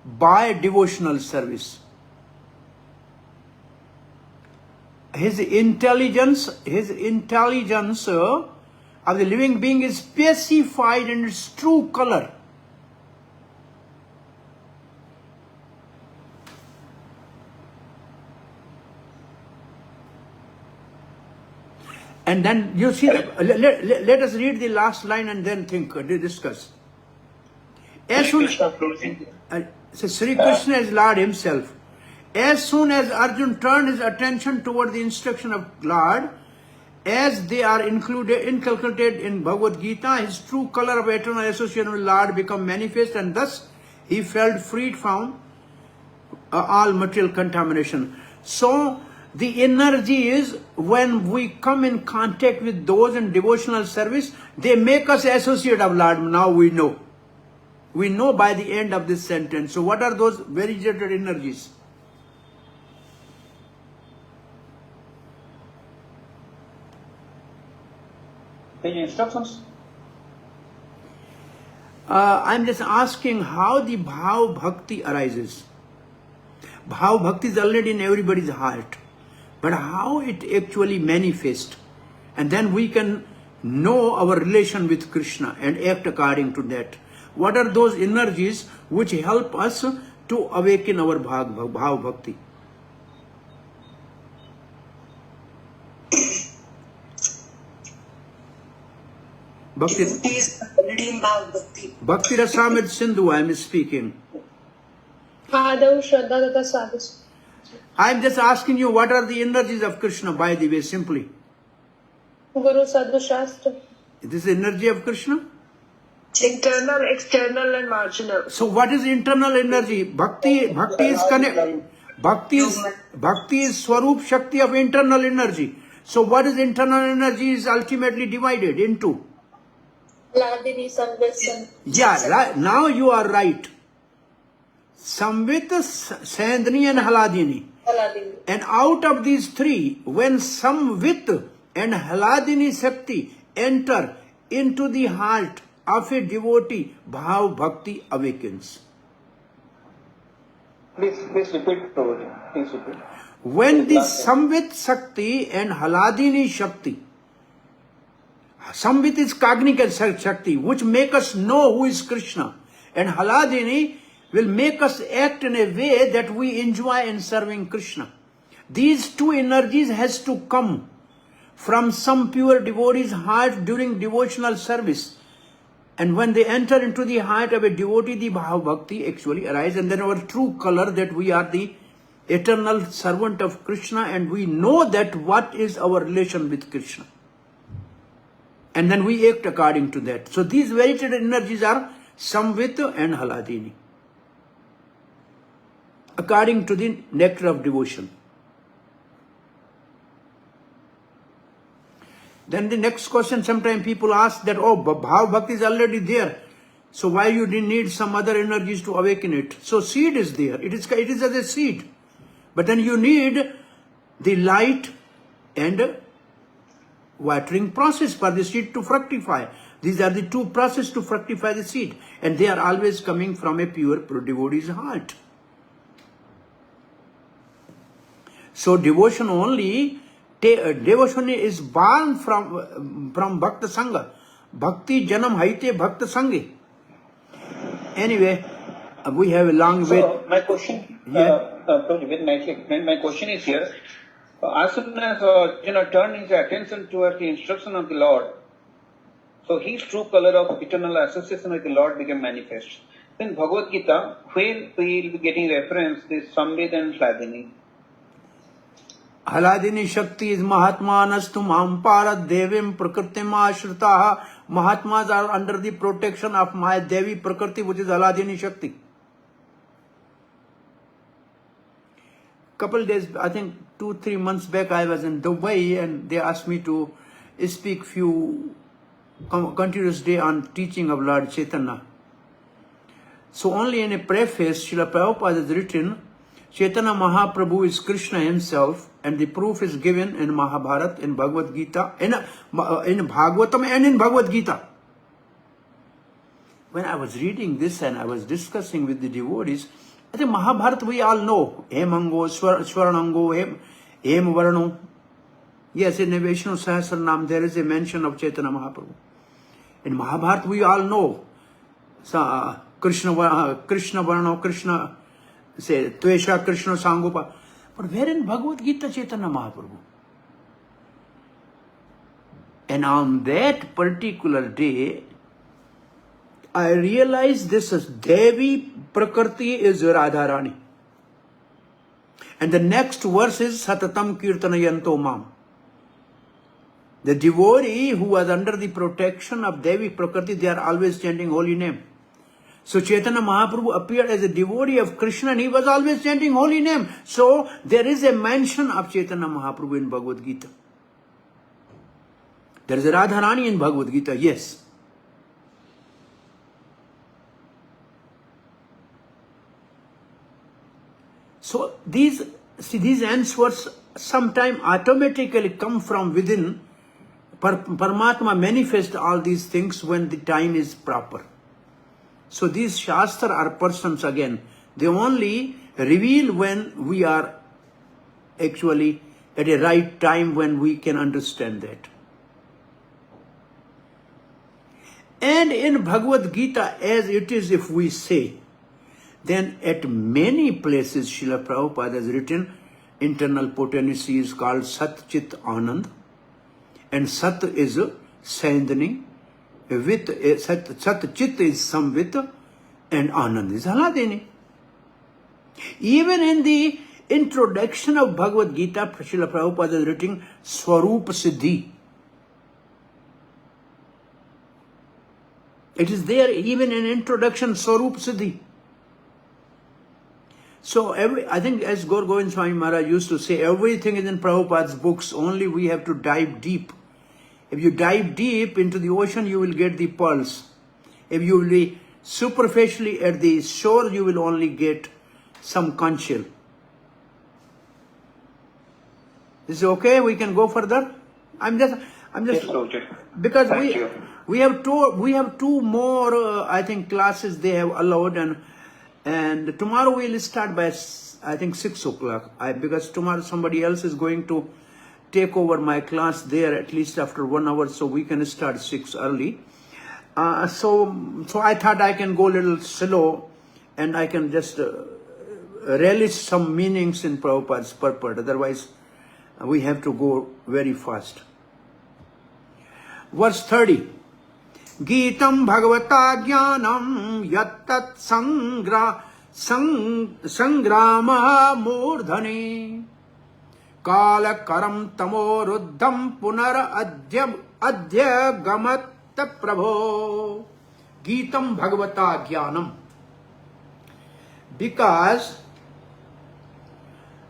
By devotional service. His intelligence of the living being is pacified in its true color. And then you see, let us read the last line and then discuss. As soon Sri Krishna is Lord Himself. As soon as Arjuna turned his attention toward the instruction of Lord, as they are inculcated in Bhagavad-Gita, his true color of eternal association with Lord become manifest, and thus he felt freed from all material contamination. So the energy is, when we come in contact with those in devotional service, they make us associate of Lord. Now we know. We know by the end of this sentence. So what are those variegated energies? Any instructions? I'm just asking how the Bhav Bhakti arises. Bhav Bhakti is already in everybody's heart. But how it actually manifests. And then we can know our relation with Krishna and act according to that. What are those energies which help us to awaken our Bhav Bhakti? Bhakti Rasamrita Sindhu, I am speaking. I am just asking you, what are the energies of Krishna, by the way, simply? Guru, Sadhu, Shastra. This is energy of Krishna. Internal, external, and marginal. So what is internal energy? Bhakti is connect. Bhakti is Swarup Shakti of internal energy. So what is internal energy is ultimately divided into. Hladini, Samvit, Yeah, now you are right. Samvit, Sandhini and Hladini. Hladini. And out of these three, when Samvit and Hladini Shakti enter into the heart of a devotee, Bhav Bhakti awakens. Please repeat, Prabhuji. Please repeat. When the Samvit Shakti and Hladini Shakti, Samvit is cognitive Shakti, which make us know who is Krishna, and Hladini will make us act in a way that we enjoy in serving Krishna. These two energies has to come from some pure devotee's heart during devotional service. And when they enter into the heart of a devotee, the Bhav Bhakti actually arises, and then our true color that we are the eternal servant of Krishna, and we know that what is our relation with Krishna. And then we act according to that. So these varied energies are Samvit and Hladini, according to the nectar of devotion. Then the next question, sometimes people ask that, oh, Bhav Bhakti is already there, so why you didn't need some other energies to awaken it? So seed is there, it is as a seed. But then you need the light and watering process for the seed to fructify. These are the two processes to fructify the seed, and they are always coming from a pure devotee's heart. So devotion is born from Bhakta Sangha. Bhakti Janam Haite Bhakta Sange. Anyway, we have a long way. So my question, Prabhuji, very nicely explained. My question is here. As soon as turn his attention towards the instruction of the Lord, so his true color of eternal association with the Lord became manifest. In Bhagavad-Gita, where we will be getting reference this Samvit and Hladini. Hladini Shakti is Mahatmanastu Mamparat Devim Prakritim Ashritaha. Mahatmas are under the protection of my Devi Prakriti, which is Hladini Shakti. Couple days, I think 2-3 months back, I was in Dubai and they asked me to speak few continuous day on teaching of Lord Chaitanya. So only in a preface, Srila Prabhupada has written, Chaitanya Mahaprabhu is Krishna himself, and the proof is given in Mahabharata, in Bhagavad-Gita, in Bhagavatam and in Bhagavad-Gita. When I was reading this and I was discussing with the devotees, I think Mahabharata we all know. Hemango, Swaranango, Hem Varno. Yes, in the Vishnu Sahasranam there is a mention of Chaitanya Mahaprabhu. In Mahabharata we all know. Krishna Varno, Krishna, say, Tvesha Krishna Sangopa. But where in Bhagavad-Gita Chaitanya Mahaprabhu? And on that particular day, I realized this is Devi Prakriti is Radharani. And the next verse is Satatam Kirtanayanto Mam. The devotee who was under the protection of Devi Prakriti, they are always chanting holy name. So Chaitanya Mahaprabhu appeared as a devotee of Krishna and he was always chanting holy name. So there is a mention of Chaitanya Mahaprabhu in Bhagavad Gita. There is a Radharani in Bhagavad Gita, yes. So these answers sometimes automatically come from within. Paramatma manifests all these things when the time is proper. So these Shastra are persons again. They only reveal when we are actually at a right time when we can understand that. And in Bhagavad Gita, as it is, if we say, then at many places Srila Prabhupada has written, internal potency is called Sat Chit Anand, and Sat is Sandhini, with Sat Chit is Samvit, and Anand is Hladini. Even in the introduction of Bhagavad Gita, Srila Prabhupada has written Swarup Siddhi. It is there even in introduction, Swarup Siddhi. So I think as Gaur Govind Swami Maharaj used to say, everything is in Prabhupada's books, only we have to dive deep. If you dive deep into the ocean, you will get the pearls. If you will be superficially at the shore, you will only get some conch shell. Is it okay? We can go further? I'm just Yes, Prabhuji. because Thank you. we have two more I think classes they have allowed, and tomorrow we'll start by I think 6 o'clock. Because tomorrow somebody else is going to take over my class there at least after 1 hour, so we can start 6 early. So I thought I can go a little slow, and I can just relish some meanings in Prabhupada's purport. Otherwise, we have to go very fast. Verse 30. Gitam Bhagavata Jnanam Yattat Sangrama Murdhani Kala Karam Tamo Ruddham Punar Adhya Gamat Prabho. Gitam Bhagavata Jnanam. Because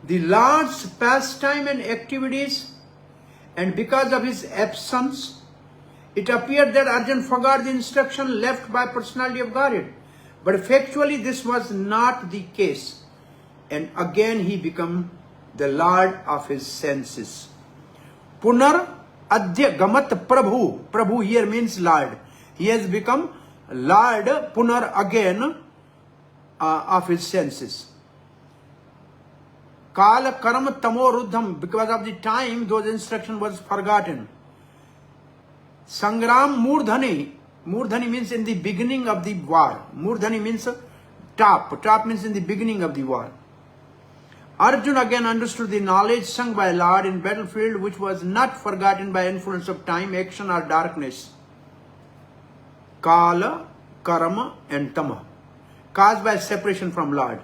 the Lord's pastime and activities, and because of his absence, it appeared that Arjuna forgot the instruction left by personality of Godhead. But factually this was not the case. And again he became the Lord of his senses. Punar Adhya Gamat Prabhu. Prabhu here means Lord. He has become Lord Punar again of his senses. Kala Karam Tamo Ruddham. Because of the time those instruction was forgotten. Sangram Murdhani. Murdhani means in the beginning of the war. Murdhani means top. Top means in the beginning of the war. Arjuna again understood the knowledge sung by Lord in battlefield, which was not forgotten by influence of time, action or darkness. Kala, Karma and Tama. Caused by separation from Lord.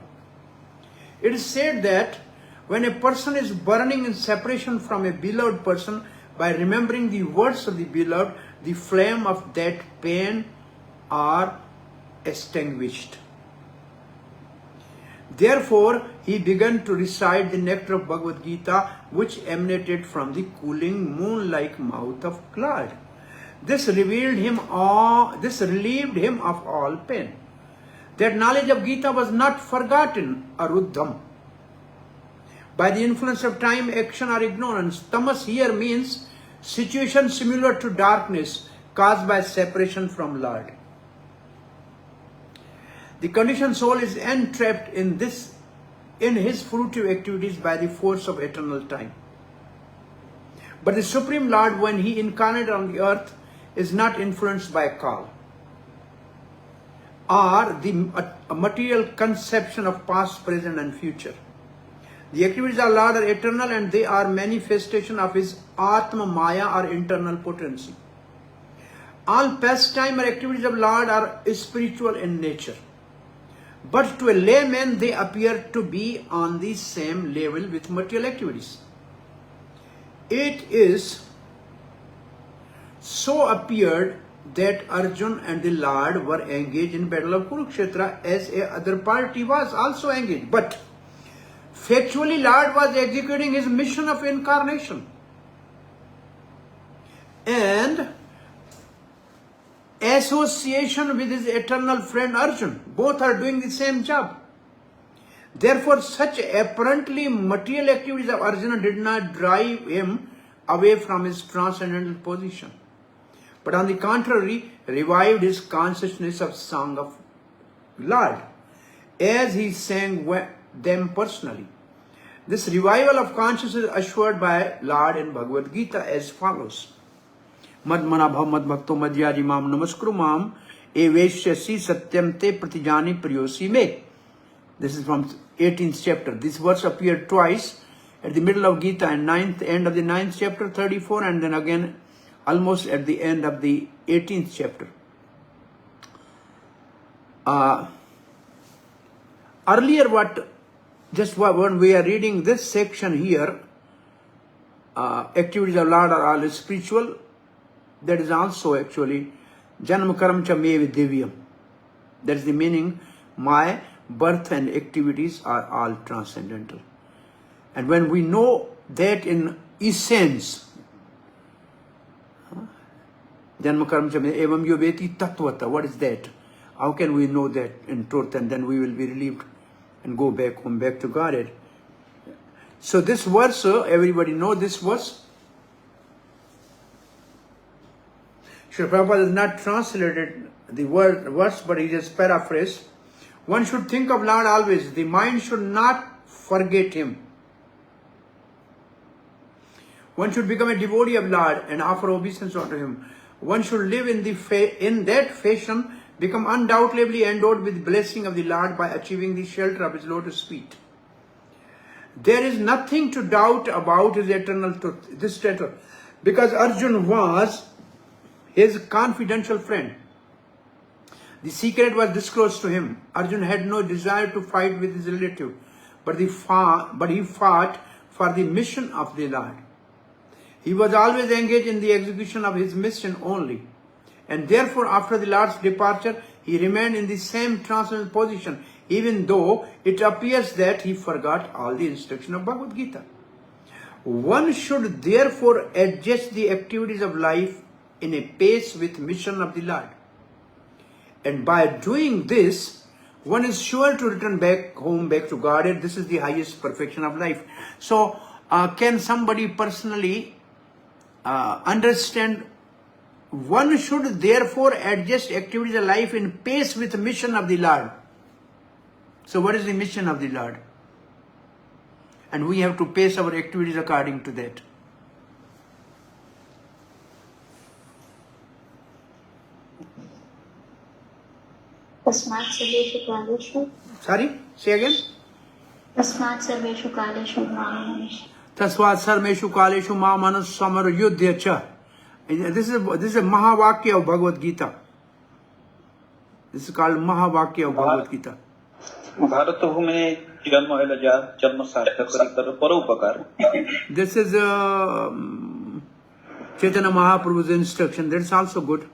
It is said that when a person is burning in separation from a beloved person, by remembering the words of the beloved, the flame of that pain are extinguished. Therefore, he began to recite the nectar of Bhagavad-Gita, which emanated from the cooling moon-like mouth of cloud. This relieved him of all pain. That knowledge of Gita was not forgotten, Aruddham, by the influence of time, action or ignorance. Tamas here means situation similar to darkness caused by separation from Lord. The conditioned soul is entrapped in his fruitive activities by the force of eternal time. But the Supreme Lord, when he incarnated on the earth, is not influenced by Kal or the material conception of past, present and future. The activities of Lord are eternal, and they are manifestation of his Atma Maya or internal potency. All pastime or activities of Lord are spiritual in nature. But to a layman, they appear to be on the same level with material activities. It is so appeared that Arjuna and the Lord were engaged in battle of Kurukshetra, as a other party was also engaged. But factually, Lord was executing his mission of incarnation. And association with his eternal friend Arjuna. Both are doing the same job. Therefore, such apparently material activities of Arjuna did not drive him away from his transcendental position, but on the contrary, revived his consciousness of song of Lord, as he sang them personally. This revival of consciousness is assured by Lord in Bhagavad-Gita as follows. Madmana bhav madbhakto madhyari mam namaskuru mam eveshyasi satyam te pratijani priyosi me. This is from 18th chapter. This verse appeared twice at the middle of Gita and end of the 9th chapter 34, and then again almost at the end of the 18th chapter. Earlier when we are reading this section here, activities of Lord are all spiritual. That is also actually Janma karam cha me divyam. That is the meaning. My birth and activities are all transcendental. And when we know that in essence, Janma karam cha me evam yoveti tattvata, what is that? How can we know that in truth, and then we will be relieved and go back home, back to Godhead? So this verse, everybody know this verse? Srila Prabhupada has not translated the verse, but he just paraphrased. One should think of Lord always. The mind should not forget Him. One should become a devotee of Lord and offer obeisance unto Him. One should live in that fashion, become undoubtedly endowed with blessing of the Lord by achieving the shelter of His lotus feet. There is nothing to doubt about His eternal truth, this truth, because Arjuna was his confidential friend. The secret was disclosed to him. Arjuna had no desire to fight with his relative, but he fought for the mission of the Lord. He was always engaged in the execution of his mission only. And therefore, after the Lord's departure, he remained in the same transcendental position, even though it appears that he forgot all the instruction of Bhagavad-Gita. One should therefore adjust the activities of life in a pace with mission of the Lord. And by doing this, one is sure to return back home, back to Godhead. This is the highest perfection of life. So, can somebody personally understand? One should therefore adjust activities of life in pace with the mission of the Lord. So what is the mission of the Lord? And we have to pace our activities according to that. Tasmat sarveshu kaleshu. Sorry? Say again? Tasmat sarveshu kaleshu mamanush. Tasvat sarveshu kaleshu mamanush samar yudhya cha. This is a Mahavakya of Bhagavad-Gita. This is called Mahavakya of Bhagavad-Gita. Bharat bhumi janma hela ja janma sarthak kari karo paropakar. This is Chaitanya Mahaprabhu's instruction. That's also good.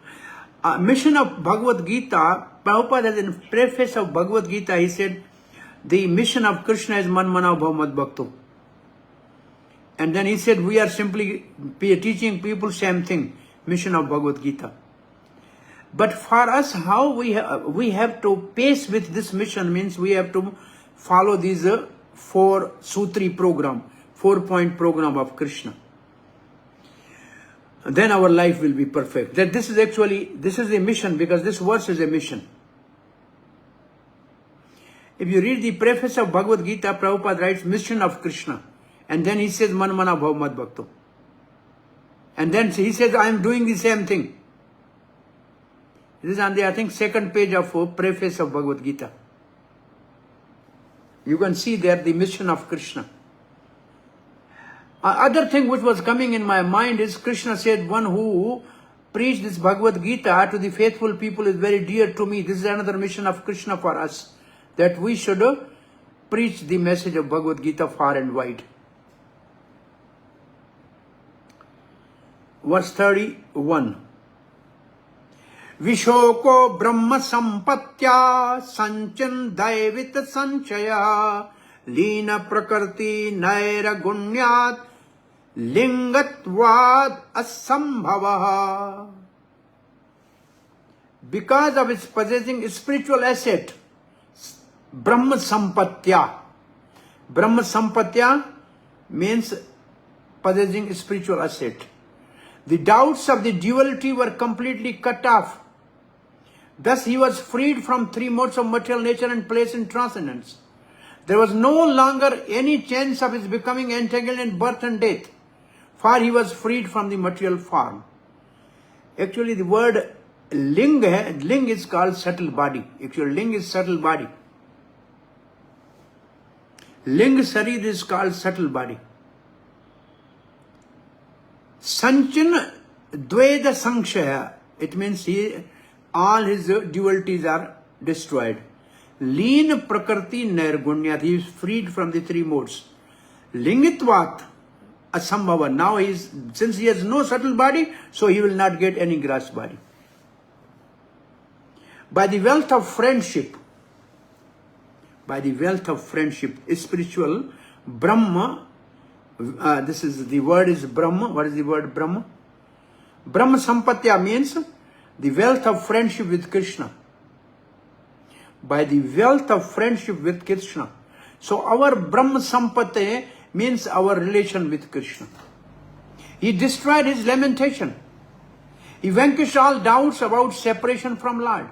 Mission of Bhagavad-Gita, Prabhupada has in preface of Bhagavad-Gita, he said, the mission of Krishna is Man Mana Bhav Mad Bhakto. And then he said, we are simply teaching people same thing, mission of Bhagavad-Gita. But for us, how we have to pace with this mission means we have to follow these 4 sutri program, 4-point program of Krishna. Then our life will be perfect. That this is a mission, because this verse is a mission. If you read the preface of Bhagavad-Gita, Prabhupada writes mission of Krishna. And then he says, Man Mana Bhav Mad Bhakto. And then he says, I am doing the same thing. This is on the, I think, 2nd page of preface of Bhagavad-Gita. You can see there the mission of Krishna. Other thing which was coming in my mind is Krishna said, one who preached this Bhagavad-Gita to the faithful people is very dear to me. This is another mission of Krishna for us, that we should preach the message of Bhagavad-Gita far and wide. Verse 31. Vishoko Brahma Sampatya Sanchan Daivita Sanchaya Lina Prakrti Naira Gunyat Lingatvad Asambhavaha. Because of its possessing spiritual asset, Brahma Sampatya. Brahma Sampatya means possessing spiritual asset. The doubts of the duality were completely cut off. Thus he was freed from 3 modes of material nature and placed in transcendence. There was no longer any chance of his becoming entangled in birth and death, for he was freed from the material form. Actually, the word ling is called subtle body. Actually, ling is subtle body. Ling Sarir is called subtle body. Sanchan Dveda Sankshaya, it means all his dualities are destroyed. Leen Prakrti Nirgunyat, he is freed from the 3 modes. Lingitvat Asambhava, now since he has no subtle body, so he will not get any gross body. By the wealth of friendship, spiritual Brahma, the word is Brahma. What is the word Brahma? Brahma Sampatya means the wealth of friendship with Krishna. By the wealth of friendship with Krishna. So our Brahma Sampatya means our relation with Krishna. He destroyed his lamentation. He vanquished all doubts about separation from Lord.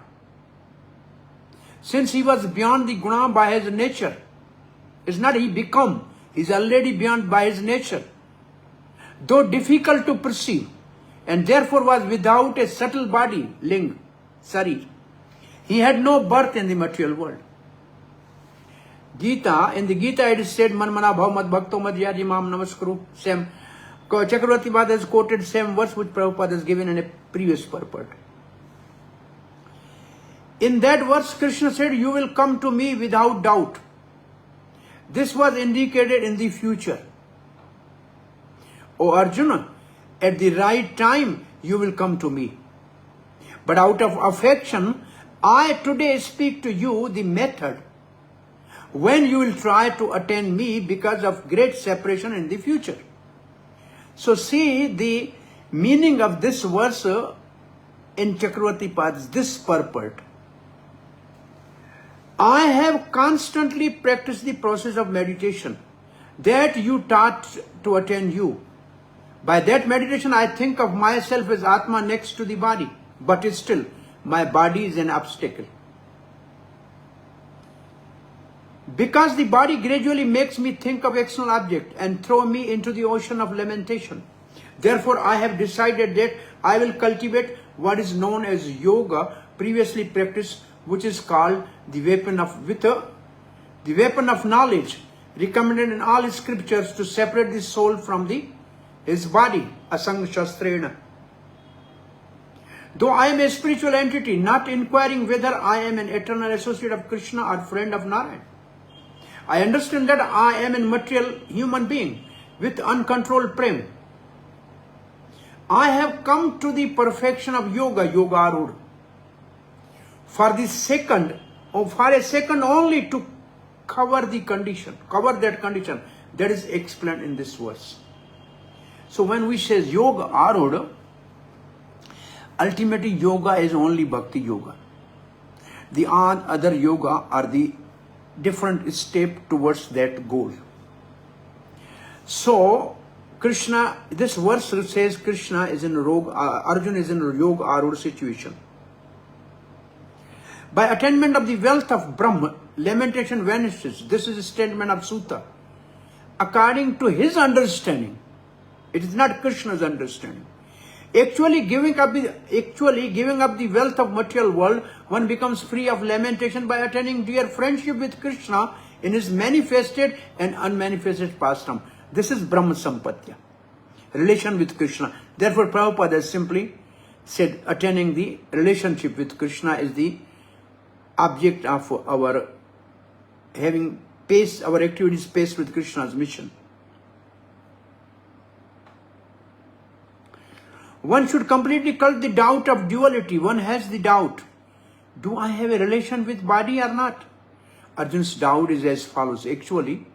Since he was beyond the guna by his nature, it's not he become, he's already beyond by his nature. Though difficult to perceive, and therefore was without a subtle body, ling, sarir. He had no birth in the material world. In the Gita it is said, Manmana bhav mad bhakto mad yaji mam namaskuru. Same. Chakravarti Bhada has quoted same verse which Prabhupada has given in a previous purport. In that verse, Krishna said, you will come to me without doubt. This was indicated in the future. O Arjuna, at the right time, you will come to me. But out of affection, I today speak to you the method when you will try to attain me because of great separation in the future. So see the meaning of this verse in Chakravarti Pad's this purport. I have constantly practiced the process of meditation that you taught to attain you. By that meditation, I think of myself as Atma next to the body, but still, my body is an obstacle. Because the body gradually makes me think of external object and throw me into the ocean of lamentation. Therefore, I have decided that I will cultivate what is known as yoga, previously practiced, which is called the weapon of knowledge, recommended in all scriptures to separate the soul from his body, asang shastrena. Though I am a spiritual entity, not inquiring whether I am an eternal associate of Krishna or friend of Narayan, I understand that I am a material human being with uncontrolled prem. I have come to the perfection of yoga, yoga arudha, for a second only to cover that condition that is explained in this verse. So when we say yoga arudha, ultimately yoga is only bhakti yoga. The other yoga are the different step towards that goal. So Krishna, this verse says Krishna is in Arjuna is in yoga arudha situation. By attainment of the wealth of Brahma, lamentation vanishes. This is a statement of Sutta. According to his understanding, it is not Krishna's understanding. Actually giving up the wealth of material world, one becomes free of lamentation by attaining dear friendship with Krishna in his manifested and unmanifested pastime. This is Brahma Sampatya, relation with Krishna. Therefore, Prabhupada has simply said attaining the relationship with Krishna is the object of our having pace, our activities paced with Krishna's mission. One should completely cut the doubt of duality. One has the doubt. Do I have a relation with body or not? Arjuna's doubt is as follows. Actually,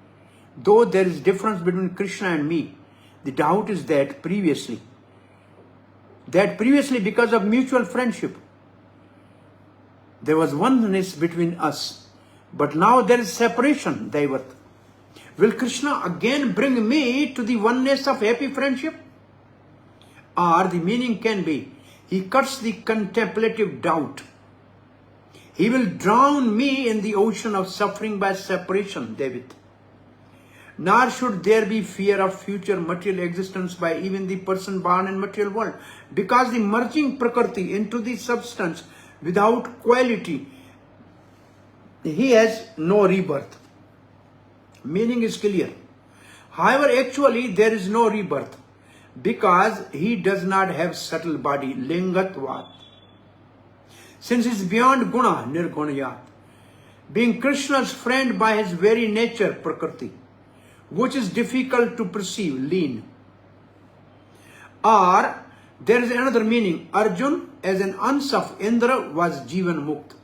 though there is difference between Krishna and me, the doubt is that previously because of mutual friendship, there was oneness between us. But now there is separation, Daivat. Will Krishna again bring me to the oneness of happy friendship? Or the meaning can be, he cuts the contemplative doubt. He will drown me in the ocean of suffering by separation, David. Nor should there be fear of future material existence by even the person born in material world. Because the merging Prakriti into the substance without quality, he has no rebirth. Meaning is clear. However, actually there is no rebirth because he does not have subtle body, lingatvat. Since he is beyond guna, nirgunayat, being Krishna's friend by his very nature, Prakriti, which is difficult to perceive, lean, or There is another meaning. Arjun, as an ansh of Indra, was Jivan Mukt,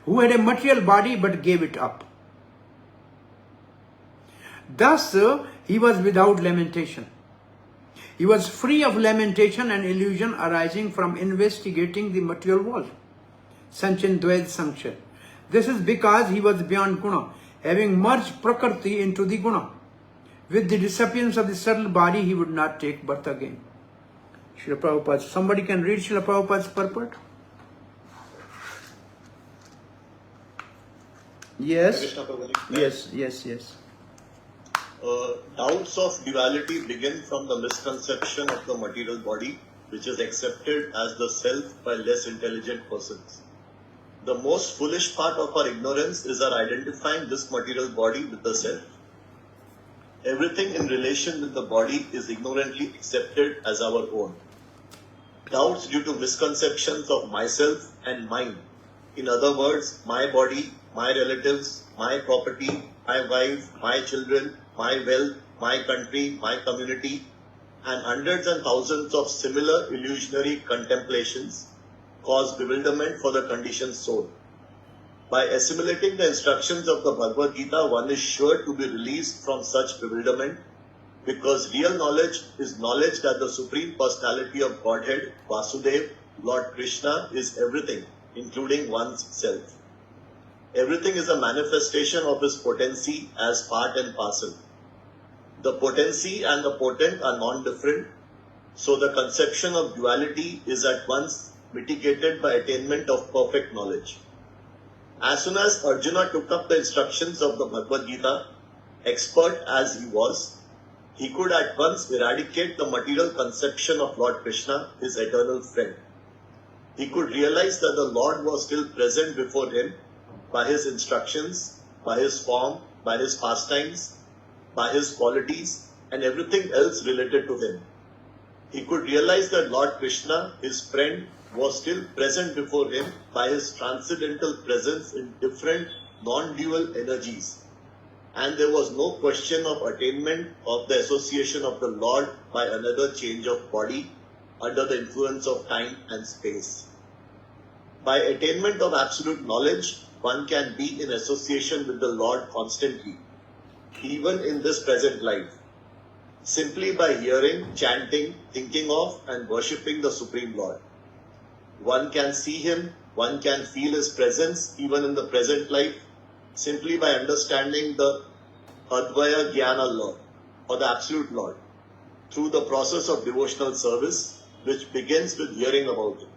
who had a material body but gave it up. Thus, he was without lamentation. He was free of lamentation and illusion arising from investigating the material world. Sanchin Dvaid Sanksha. This is because he was beyond guna, having merged Prakriti into the guna. With the disappearance of the subtle body, he would not take birth again. Srila Prabhupada. Somebody can read Srila Prabhupada's purport? Yes. Krishna Prabhuji. Yes. Doubts of duality begin from the misconception of the material body, which is accepted as the self by less intelligent persons. The most foolish part of our ignorance is our identifying this material body with the self. Everything in relation with the body is ignorantly accepted as our own. Doubts due to misconceptions of myself and mine. In other words, my body, my relatives, my property, my wife, my children, my wealth, my country, my community, and hundreds and thousands of similar illusionary contemplations cause bewilderment for the conditioned soul. By assimilating the instructions of the Bhagavad-Gita, one is sure to be released from such bewilderment, because real knowledge is knowledge that the Supreme Personality of Godhead, Vasudev, Lord Krishna, is everything, including one's self. Everything is a manifestation of his potency as part and parcel. The potency and the potent are non-different, so the conception of duality is at once mitigated by attainment of perfect knowledge. As soon as Arjuna took up the instructions of the Bhagavad-Gita, expert as he was, he could at once eradicate the material conception of Lord Krishna, his eternal friend. He could realize that the Lord was still present before him by his instructions, by his form, by his pastimes, by his qualities, and everything else related to him. He could realize that Lord Krishna, his friend, was still present before him by his transcendental presence in different non-dual energies. And there was no question of attainment of the association of the Lord by another change of body under the influence of time and space. By attainment of absolute knowledge, one can be in association with the Lord constantly, even in this present life, simply by hearing, chanting, thinking of, and worshipping the Supreme Lord. One can see him, one can feel his presence even in the present life, simply by understanding the Advaya Jnana Lord, or the Absolute Lord, through the process of devotional service, which begins with hearing about him.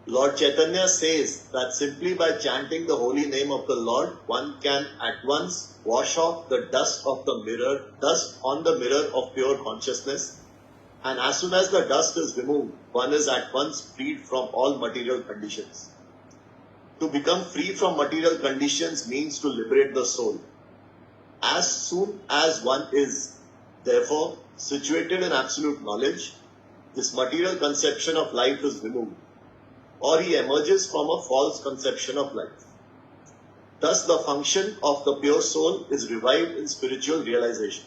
Lord Chaitanya says that simply by chanting the holy name of the Lord, one can at once wash off the dust on the mirror of pure consciousness, and as soon as the dust is removed, one is at once freed from all material conditions. To become free from material conditions means to liberate the soul. As soon as one is, therefore, situated in absolute knowledge, this material conception of life is removed, or he emerges from a false conception of life. Thus, the function of the pure soul is revived in spiritual realization.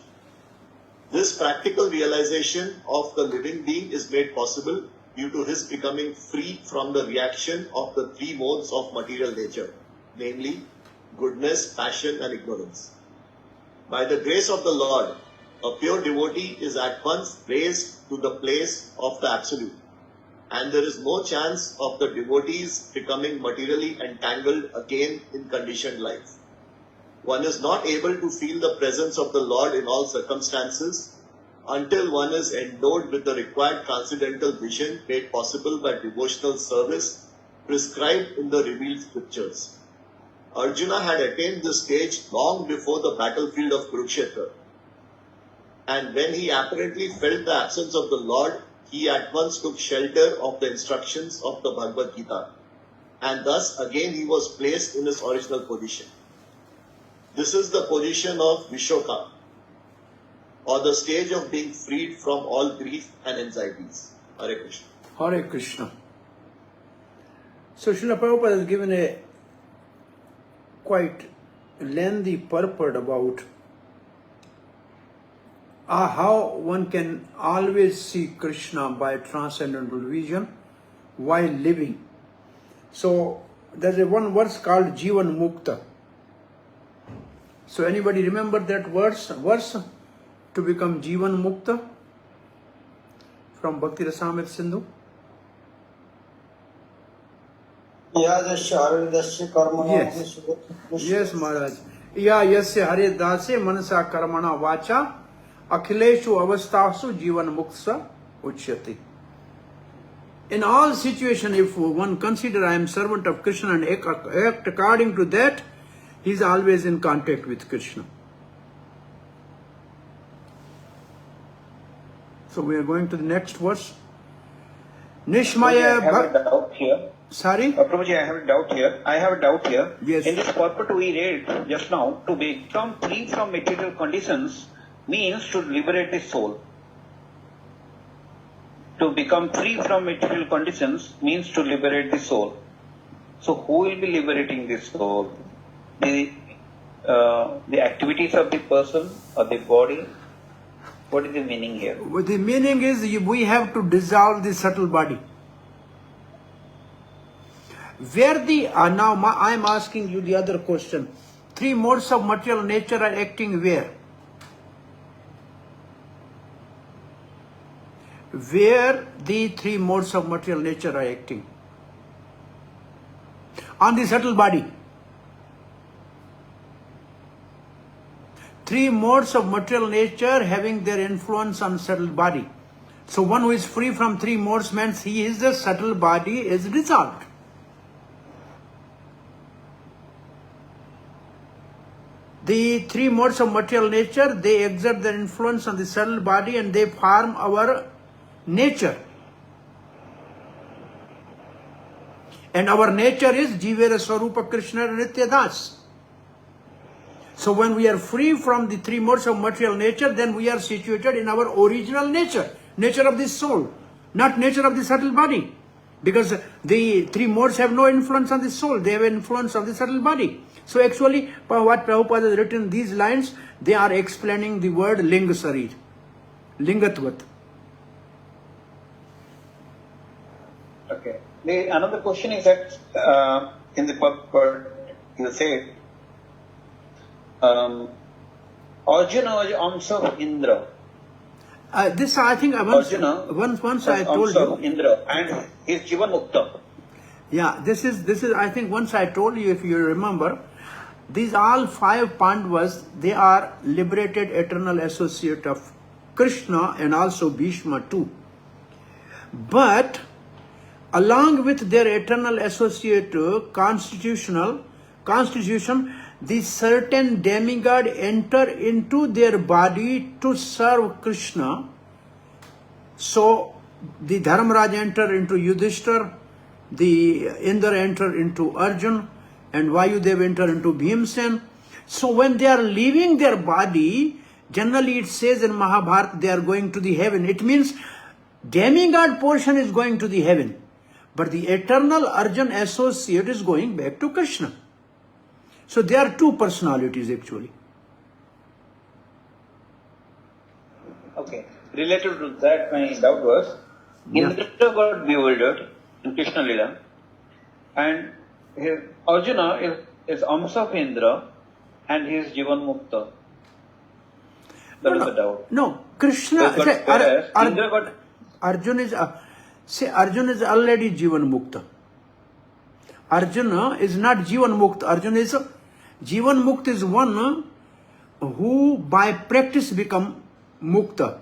This practical realization of the living being is made possible due to his becoming free from the reaction of the three modes of material nature, namely goodness, passion, and ignorance. By the grace of the Lord, a pure devotee is at once raised to the place of the Absolute, and there is no chance of the devotees becoming materially entangled again in conditioned life. One is not able to feel the presence of the Lord in all circumstances until one is endowed with the required transcendental vision made possible by devotional service prescribed in the revealed scriptures. Arjuna had attained this stage long before the battlefield of Kurukshetra, and when he apparently felt the absence of the Lord, he at once took shelter of the instructions of the Bhagavad-Gita, and thus again he was placed in his original position. This is the position of Vishoka, or the stage of being freed from all grief and anxieties. Hare Krishna. Hare Krishna. So Srila Prabhupada has given a quite lengthy purport about how one can always see Krishna by transcendental vision while living. So there's one verse called Jivan Mukta. So anybody remember that verse to become Jivan Mukta from Bhakti Rasamrita Sindhu? Yes, Yes, Maharaj. Ya yasya hare dase manasa karmana vacha akhileshu avastasu jivan muksa uchyati. In all situations, if one consider I am servant of Krishna and act according to that, he is always in contact with Krishna. So we are going to the next verse. Nishmaya. I have a doubt here. Sorry? Prabhuji, I have a doubt here. Yes. In this purport we read just now, to become free from material conditions means to liberate the soul. To become free from material conditions means to liberate the soul. So who will be liberating the soul? The activities of the person or the body? What is the meaning here? The meaning is we have to dissolve the subtle body. Where now I am asking you the other question. Three modes of material nature are acting where? Where the three modes of material nature are acting? On the subtle body. Three modes of material nature having their influence on subtle body. So one who is free from three modes means the subtle body is dissolved. The three modes of material nature, they exert their influence on the subtle body and they form our nature. And our nature is Jivera Swarupa Krishna Nitya Das. So when we are free from the three modes of material nature, then we are situated in our original nature, nature of the soul, not nature of the subtle body. Because the three modes have no influence on the soul, they have influence on the subtle body. So actually, what Prabhupada has written these lines, they are explaining the word Linga Sarir, Lingatvat. Okay. Another question is that in the purport, you say, Arjuna was Amsa of Indra. This I think once I told you. Indra and his Jivan Mukta. Yeah, this is I think once I told you, if you remember, these all five Pandavas, they are liberated eternal associate of Krishna and also Bhishma too. But along with their eternal associate constitution, the certain demigod enter into their body to serve Krishna. So the Dharmaraj enter into Yudhishthir, the Indra enter into Arjun, and Vayudev enter into Bhimsen. So when they are leaving their body, generally it says in Mahabharata they are going to the heaven. It means demigod portion is going to the heaven, but the eternal Arjun associate is going back to Krishna. So there are two personalities actually. Okay. Related to that, my doubt was, Indra got bewildered in Krishna Lila, and Arjuna is Amsa of Indra and he is Jivan Mukta. That was the doubt. No, Krishna. Arjun is already Jivan Mukta. Arjuna is not Jivan Mukta. Jivan Mukta is one who by practice become Mukta.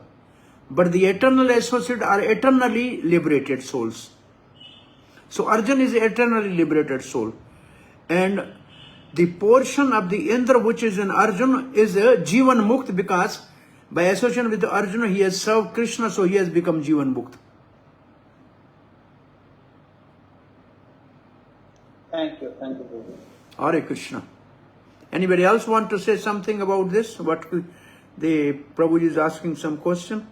But the eternal associate are eternally liberated souls. So Arjun is eternally liberated soul. And the portion of the Indra which is in Arjun is a Jivan Mukta, because by association with Arjuna he has served Krishna, so he has become Jivan Mukta. Thank you, Prabhu. Hare Krishna. Anybody else want to say something about this? What the Prabhuji is asking some question?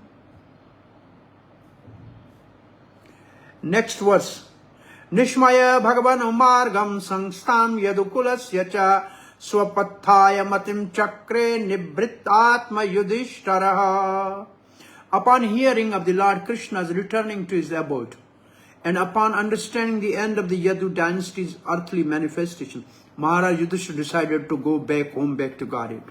Next verse. Nishmaya Bhagavan Margam Sangstam Yadukulasya Cha Swapathaya matim chakre nibrittatma yudhishtharaha. Upon hearing of the Lord Krishna's returning to his abode, and upon understanding the end of the Yadu dynasty's earthly manifestation, Maharaj Yudhishthira decided to go back home, back to Godhead.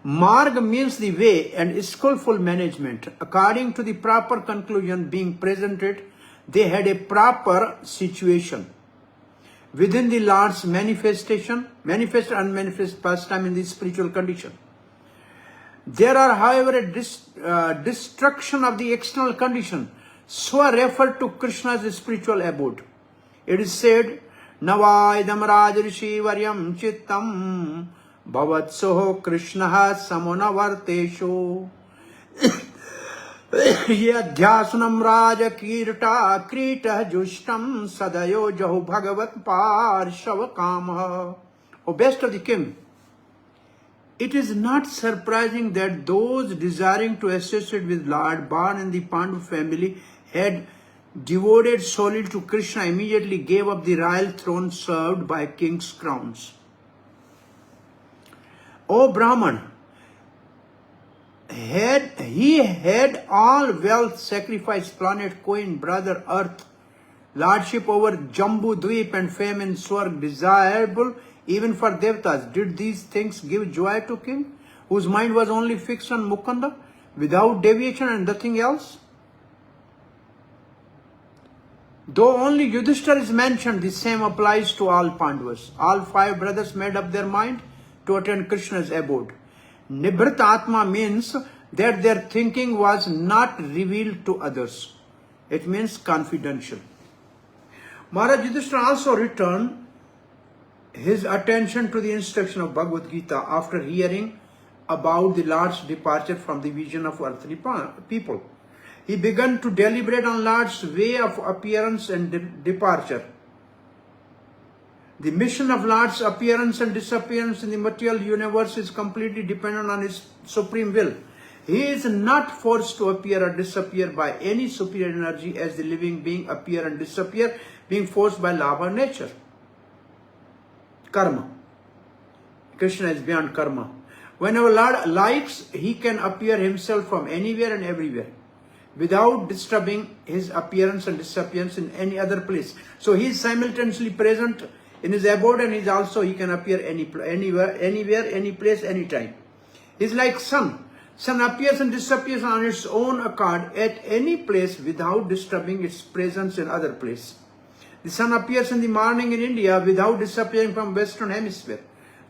Marg means the way and skillful management. According to the proper conclusion being presented, they had a proper situation within the Lord's manifestation, manifest and unmanifest pastime in the spiritual condition. There are, however, a destruction of the external condition, so referred to Krishna's spiritual abode. It is said, Navaidam Rajrishi Varyam Chittam Bhavatsoho Krishnaha Samonavartesho Yadhyasanam Raja Kirta Krita Jushtam Sadayo Jahu Bhagavat Parshava. O best of the king, it is not surprising that those desiring to associate with Lord born in the Pandu family had devoted solely to Krishna immediately gave up the royal throne served by king's crowns. O Brahman, he had all wealth, sacrifice, planet, coin, brother, earth, lordship over Jambu Dweep and fame in Swarg, desirable even for Devatas. Did these things give joy to king, whose mind was only fixed on Mukunda, without deviation and nothing else? Though only Yudhishthira is mentioned, the same applies to all Pandavas. All 5 brothers made up their mind to attend Krishna's abode. Nibrit Atma means that their thinking was not revealed to others. It means confidential. Maharaj Yudhishthira also returned his attention to the instruction of Bhagavad-Gita after hearing about the Lord's departure from the vision of earthly people. He began to deliberate on Lord's way of appearance and departure. The mission of Lord's appearance and disappearance in the material universe is completely dependent on his supreme will. He is not forced to appear or disappear by any superior energy as the living being appear and disappear, being forced by law of nature. Karma. Krishna is beyond karma. Whenever Lord likes, he can appear himself from anywhere and everywhere without disturbing his appearance and disappearance in any other place. So he is simultaneously present in his abode, and he can appear anywhere, any place, anytime. He is like sun. Sun appears and disappears on its own accord at any place without disturbing its presence in other place. The sun appears in the morning in India without disappearing from Western Hemisphere.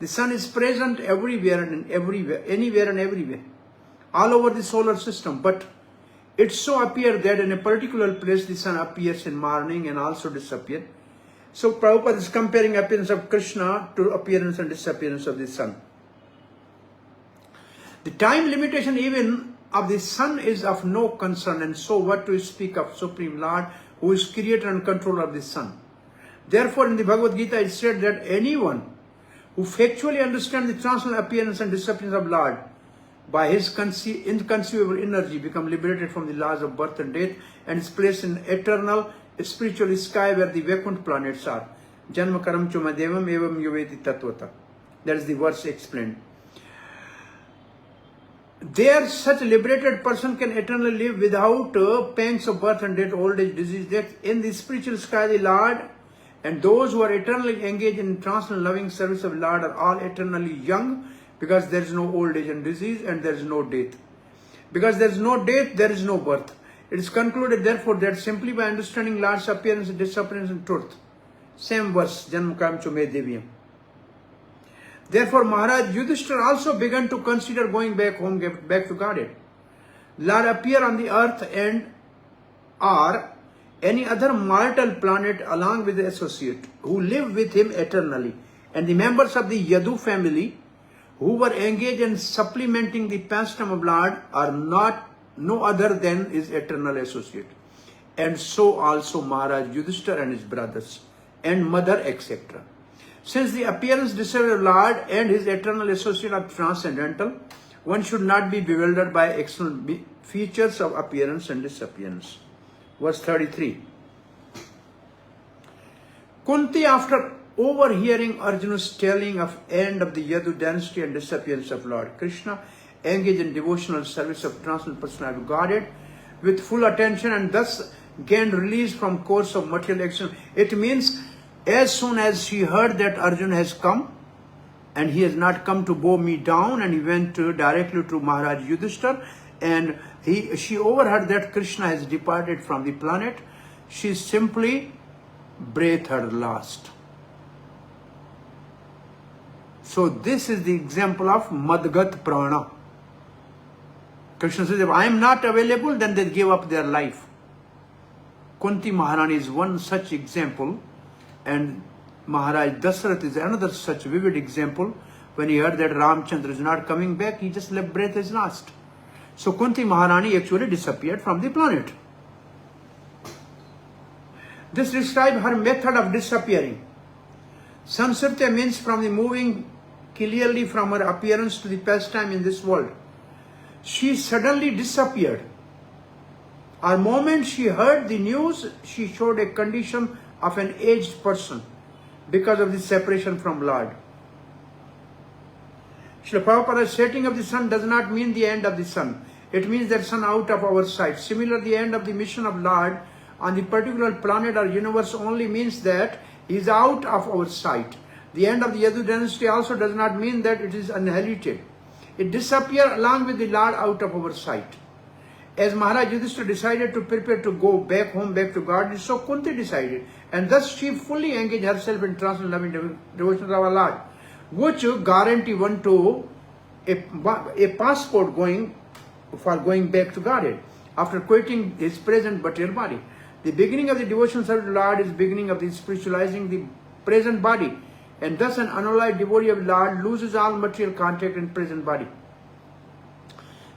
The sun is present everywhere and everywhere, anywhere and everywhere, all over the solar system. But it so appears that in a particular place the sun appears in morning and also disappears. So Prabhupada is comparing appearance of Krishna to appearance and disappearance of the sun. The time limitation even of the sun is of no concern, and so what to speak of Supreme Lord, who is creator and controller of the sun. Therefore, in the Bhagavad-Gita it said that anyone who factually understands the transcendental appearance and disappearance of Lord by his inconceivable energy become liberated from the laws of birth and death and is placed in eternal spiritual sky where the Vaikuntha planets are. Janma karam chuma devam evam yuveti tattvata. That is the verse explained. There, such a liberated person can eternally live without pangs of birth and death, old age, disease, death. In the spiritual sky, the Lord and those who are eternally engaged in transcendental loving service of Lord are all eternally young, because there is no old age and disease and there is no death. Because there is no death, there is no birth. It is concluded, therefore, that simply by understanding Lord's appearance, disappearance and truth. Same verse, Janmakam Chume Devyam. Therefore, Maharaj Yudhishthira also began to consider going back home, back to Godhead. Lord appear on the earth and or any other mortal planet along with the associate who live with him eternally. And the members of the Yadu family who were engaged in supplementing the pastime of Lord are no other than his eternal associate. And so also Maharaj Yudhishthira and his brothers and mother, etc. Since the appearance disappearance of Lord and his eternal associate are transcendental, one should not be bewildered by external features of appearance and disappearance. Verse 33. Kunti, after overhearing Arjuna's telling of end of the Yadu dynasty and disappearance of Lord Krishna, engaged in devotional service of transcendental personality of Godhead with full attention, and thus gained release from course of material action. It means as soon as she heard that Arjuna has come, and he has not come to bow me down, and he went directly to Maharaj Yudhishthir, and she overheard that Krishna has departed from the planet. She simply breathed her last. So this is the example of Madgat Prana. Krishna says, if I am not available, then they give up their life. Kunti Maharani is one such example, and Maharaj Dasarath is another such vivid example. When he heard that Ramchandra is not coming back, he just left breath his last. So Kunti Maharani actually disappeared from the planet. This describes her method of disappearing. Sansritya means from the moving clearly from her appearance to the pastime in this world. She suddenly disappeared. The moment she heard the news, she showed a condition of an aged person because of the separation from Lord. Srila Prabhupada's setting of the sun does not mean the end of the sun. It means that sun out of our sight. Similarly, the end of the mission of Lord on the particular planet or universe only means that he is out of our sight. The end of the Yadu dynasty also does not mean that it is annihilated. It disappears along with the Lord out of our sight. As Maharaj Yudhishthira decided to prepare to go back home, back to God, so Kunti decided. And thus she fully engaged herself in transcendental loving devotion of our Lord, which guarantee one to a passport for going back to Godhead after quitting his present material body. The beginning of the devotional service to Lord is beginning of the spiritualizing the present body, and thus an unalloyed devotee of Lord loses all material contact in present body.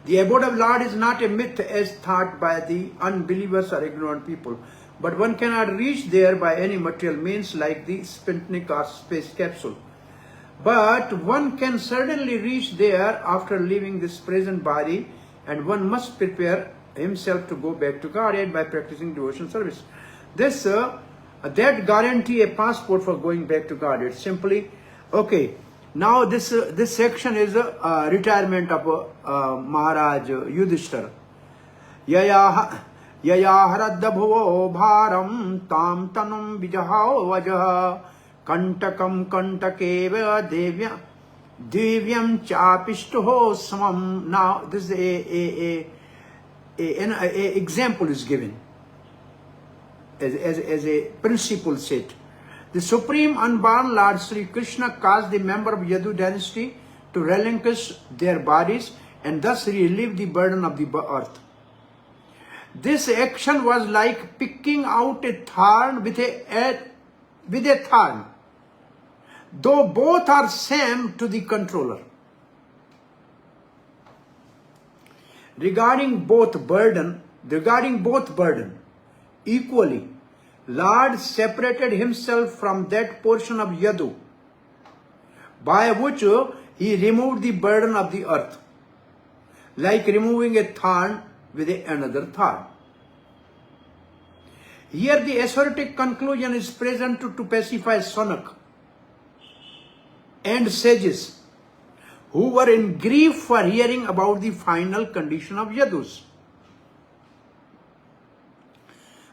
The abode of Lord is not a myth as thought by the unbelievers or ignorant people, but one cannot reach there by any material means like the Sputnik or space capsule. But one can certainly reach there after leaving this present body, and one must prepare himself to go back to Godhead by practicing devotional service. That guarantee a passport for going back to Godhead. Simply, okay. Now this section is a retirement of Maharaj Yudhishthira. Yaya haradabhuvo bharam tam tanum vijahao vajaha kantakam kantakeva divyam chapishtuho samam. Now this is an example is given as a principle set. The Supreme Unborn Lord Sri Krishna caused the member of Yadu dynasty to relinquish their bodies and thus relieve the burden of the earth. This action was like picking out a thorn with a thorn, though both are same to the controller. Regarding both burden equally, Lord separated himself from that portion of Yadu, by which he removed the burden of the earth, like removing a thorn with another thorn. Here the assertic conclusion is present to pacify Sanak and sages who were in grief for hearing about the final condition of Yadus.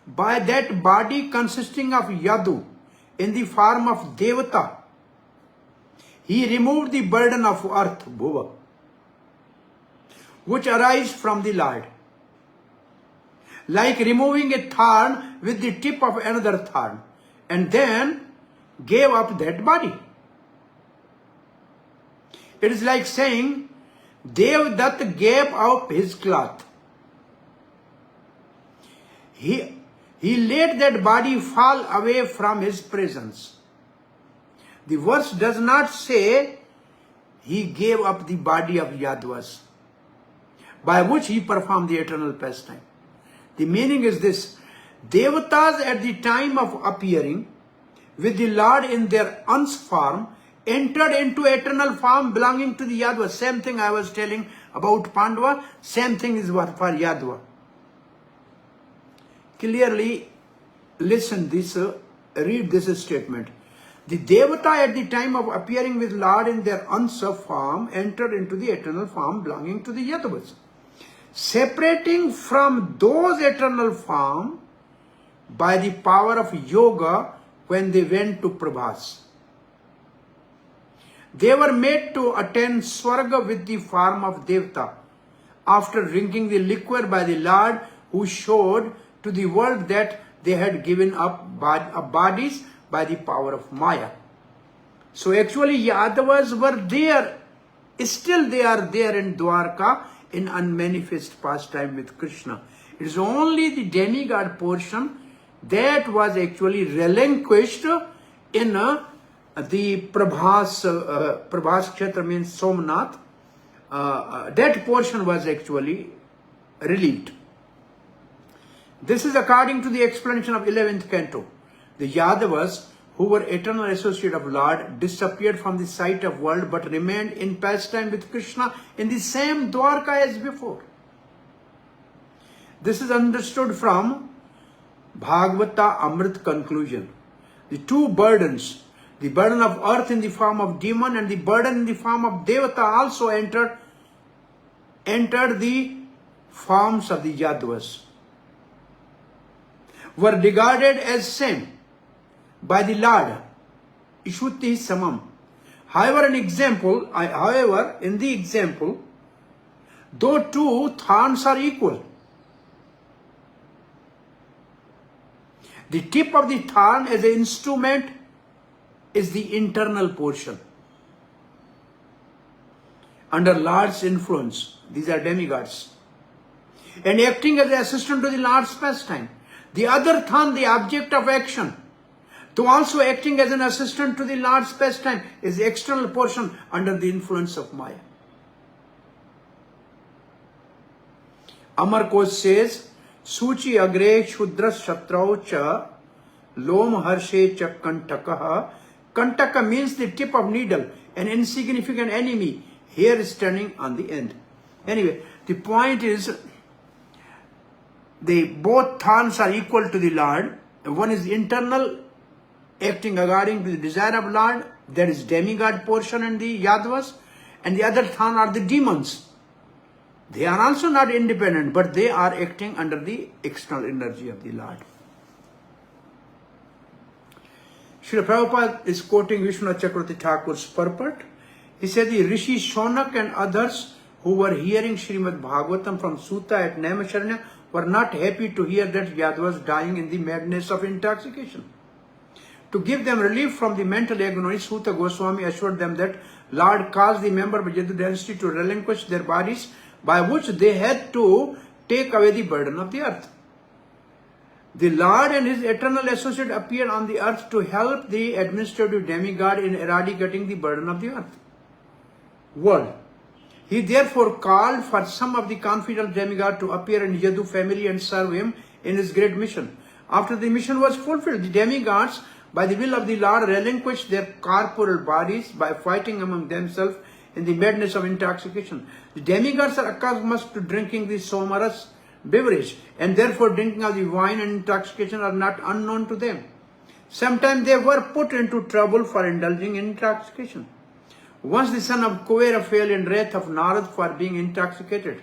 By that body consisting of Yadu in the form of Devata, he removed the burden of earth, Bhuva, which arises from the Lord, like removing a thorn with the tip of another thorn, and then gave up that body. It is like saying, Devdatta gave up his cloth. He let that body fall away from his presence. The verse does not say he gave up the body of Yadvas, by which he performed the eternal pastime. The meaning is this: Devatas at the time of appearing with the Lord in their Ans form entered into eternal form belonging to the Yadva. Same thing I was telling about Pandava, same thing is for Yadva. Clearly listen this, read this statement. The Devata at the time of appearing with Lord in their Ansa form entered into the eternal form belonging to the Yadavas. Separating from those eternal form by the power of yoga when they went to Prabhas. They were made to attain Swarga with the form of Devata after drinking the liquor by the Lord, who showed to the world that they had given up bodies by the power of Maya. So actually Yadavas were there, still they are there in Dwarka in unmanifest pastime with Krishna. It is only the demigod portion that was actually relinquished in the Prabhas Kshetra, means Somnath. That portion was actually relieved. This is according to the explanation of 11th canto. The Yadavas, who were eternal associate of Lord, disappeared from the sight of world but remained in pastime with Krishna in the same Dwarka as before. This is understood from Bhagavata Amrit conclusion. The two burdens, the burden of earth in the form of demon and the burden in the form of Devata, also entered the forms of the Yadavas, were regarded as same by the Lord. Ishuti Samam. However, in the example, though two thorns are equal, the tip of the thorn as an instrument is the internal portion. Under Lord's influence, these are demigods, and acting as an assistant to the Lord's pastime. The other thorn, the object of action, though also acting as an assistant to the Lord's pastime, is the external portion under the influence of Maya. Amar Kosh says, Suchi agre shudras shatrau cha lom harshe cha kantakaha. Kantaka means the tip of needle, an insignificant enemy, hair standing on the end. Anyway, the point is, both thorns are equal to the Lord. One is internal, acting according to the desire of Lord, that is demigod portion in the Yadavas, and the other thorn are the demons. They are also not independent, but they are acting under the external energy of the Lord. Srila Prabhupada is quoting Vishwanath Chakravarti Thakur's purport. He said the Rishi Shonak and others who were hearing Srimad Bhagavatam from Sutta at Naimisharanya were not happy to hear that Yadavas dying in the madness of intoxication. To give them relief from the mental agony, Sutta Goswami assured them that Lord caused the member of Yadu dynasty to relinquish their bodies, by which they had to take away the burden of the earth. The Lord and his eternal associate appeared on the earth to help the administrative demigod in eradicating the burden of the earth world. He therefore called for some of the confidential demigod to appear in Yadu family and serve him in his great mission. After the mission was fulfilled, the demigods, by the will of the Lord, relinquished their corporeal bodies by fighting among themselves in the madness of intoxication. The demigods are accustomed to drinking the somaras beverage, and therefore drinking of the wine and intoxication are not unknown to them. Sometimes they were put into trouble for indulging in intoxication. Once the son of Kuvera fell in wrath of Narad for being intoxicated,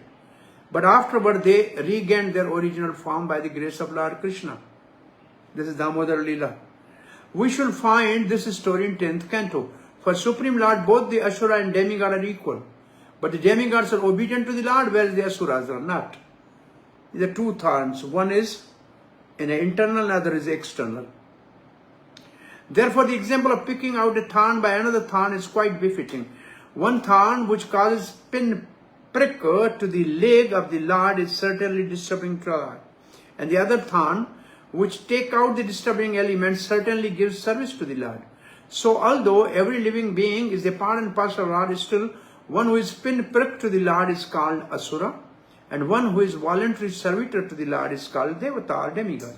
but afterward they regained their original form by the grace of Lord Krishna. This is Damodar Leela. We should find this story in 10th canto. For Supreme Lord, both the Asura and demigod are equal. But the demigods are obedient to the Lord, whereas the Asuras are not. These are two thorns. One is internal, other is external. Therefore, the example of picking out a thorn by another thorn is quite befitting. One thorn which causes pin prick to the leg of the Lord is certainly disturbing to God. And the other thorn which take out the disturbing elements certainly gives service to the Lord. So although every living being is a part and parcel of Lord, still one who is pin pricked to the Lord is called Asura, and one who is voluntary servitor to the Lord is called Devata or demigod.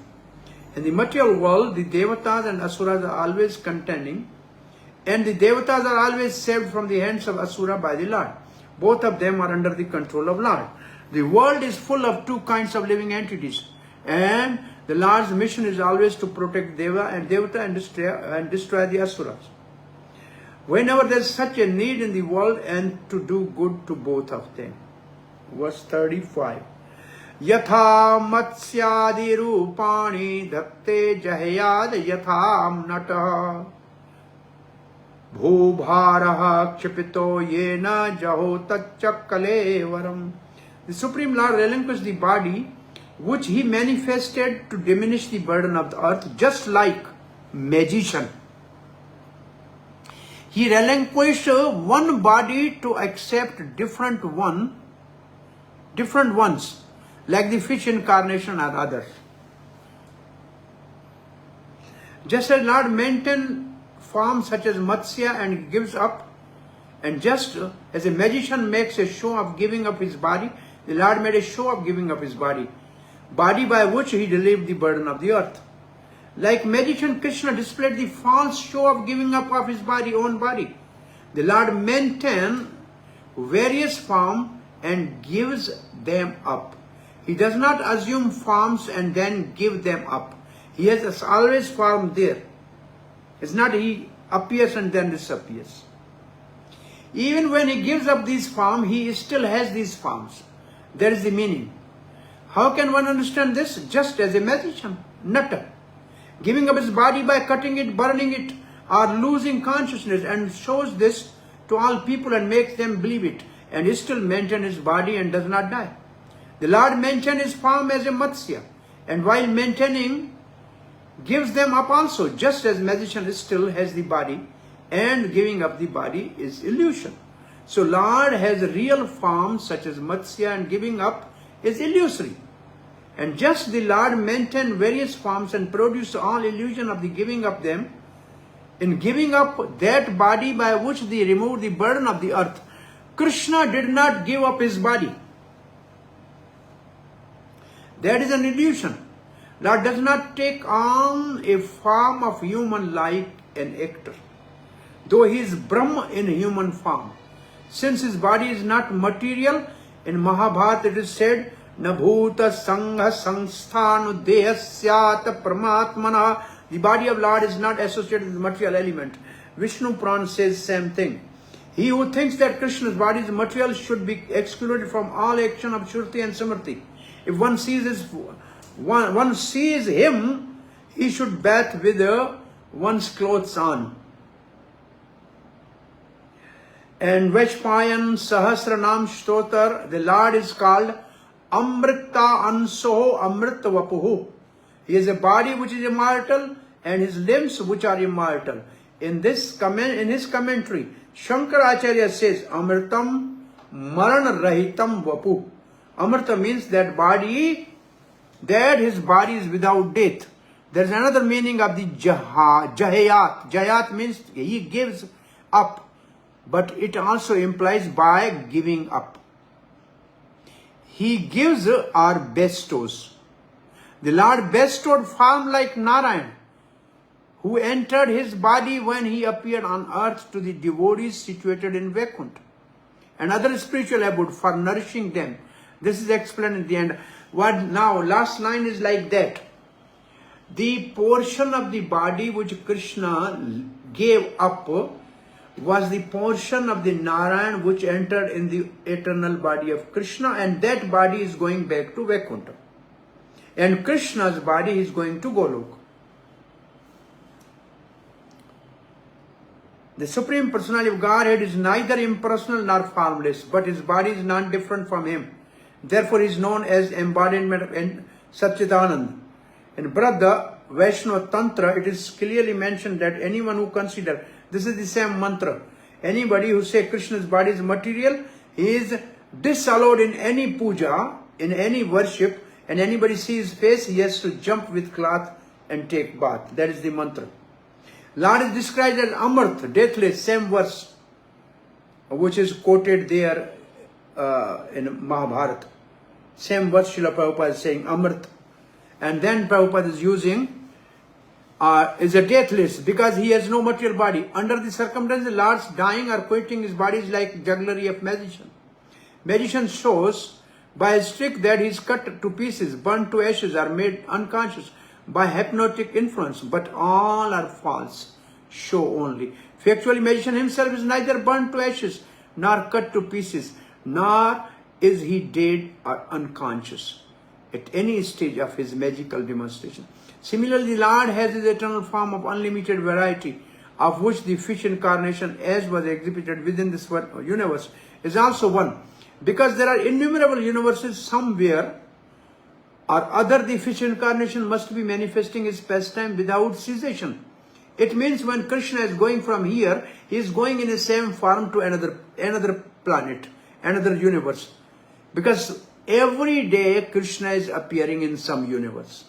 In the material world, the Devatas and Asuras are always contending, and the Devatas are always saved from the hands of Asura by the Lord. Both of them are under the control of Lord. The world is full of two kinds of living entities, and The Lord's mission is always to protect Devata and destroy the Asuras. Whenever there is such a need in the world, and to do good to both of them. Verse 35. Yatha matsyadi rupani dhakte jahayad yatham nata bhubharaha kshipito yena jaho tachakalevaram. The Supreme Lord relinquished the body which he manifested to diminish the burden of the earth, just like magician. He relinquished one body to accept different ones, like the fish incarnation or others. Just as Lord maintained forms such as Matsya and gives up, and just as a magician makes a show of giving up his body, the Lord made a show of giving up his body by which he relieved the burden of the earth. Like magician, Krishna displayed the false show of giving up of his own body. The Lord maintains various forms and gives them up. He does not assume forms and then give them up. He has always form there. It's not he appears and then disappears. Even when he gives up these forms, he still has these forms. That is the meaning. How can one understand this? Just as a magician, Nata, giving up his body by cutting it, burning it, or losing consciousness, and shows this to all people and makes them believe it, and he still maintains his body and does not die. The Lord maintains his form as a Matsya, and while maintaining, gives them up also, just as magician still has the body, and giving up the body is illusion. So Lord has real forms such as Matsya, and giving up is illusory. And just the Lord maintained various forms and produced all illusion of the giving up them. In giving up that body by which they removed the burden of the earth, Krishna did not give up his body. That is an illusion. Lord does not take on a form of human like an actor, though he is Brahma in human form. Since his body is not material, in Mahabharata it is said, Na bhuta sangha sangsthanu dehasyat pramatmana. The body of Lord is not associated with the material element. Vishnu Puran says same thing. He who thinks that Krishna's body is material should be excluded from all action of Shruti and Smriti. If one sees him, he should bath with one's clothes on. And Vaishpayan Sahasranam Stotar, the Lord is called Amrita Ansoho Amrita Vapuhu. He has a body which is immortal and his limbs which are immortal. In his commentary, Shankaracharya says, Amritam Marana Rahitam Vapu. Amrita means that his body is without death. There is another meaning of the Jahayat. Jayat means he gives up, but it also implies by giving up. He gives or bestows. The Lord bestowed form like Narayan, who entered his body when he appeared on earth to the devotees situated in Vaikuntha and other spiritual abode for nourishing them. This is explained at the end. What now? Last line is like that. The portion of the body which Krishna gave up was the portion of the Narayan which entered in the eternal body of Krishna, and that body is going back to Vaikuntha. And Krishna's body is going to Golok. The Supreme Personality of Godhead is neither impersonal nor formless, but his body is not different from him. Therefore, he is known as embodiment of Satchidananda. In Brahda Vaishnava Tantra, it is clearly mentioned that anyone who considers, this is the same mantra, anybody who says Krishna's body is material, he is disallowed in any puja, in any worship, and anybody sees his face, he has to jump with cloth and take bath. That is the mantra. Lord is described as Amarth, deathless, same verse, which is quoted there in Mahabharata. Same verse Srila Prabhupada is saying, Amarth. And then Prabhupada is using, is a deathless, because he has no material body. Under the circumstances, Lord's dying or quitting his body is like jugglery of magician. Magician shows by his trick that he is cut to pieces, burnt to ashes, are made unconscious by hypnotic influence, but all are false, show only. Factually, magician himself is neither burnt to ashes, nor cut to pieces, nor is he dead or unconscious at any stage of his magical demonstration. Similarly, the Lord has his eternal form of unlimited variety, of which the fish incarnation, as was exhibited within this universe, is also one. Because there are innumerable universes, somewhere or other the fish incarnation must be manifesting his pastime without cessation. It means when Krishna is going from here, he is going in the same form to another planet, another universe. Because every day Krishna is appearing in some universe.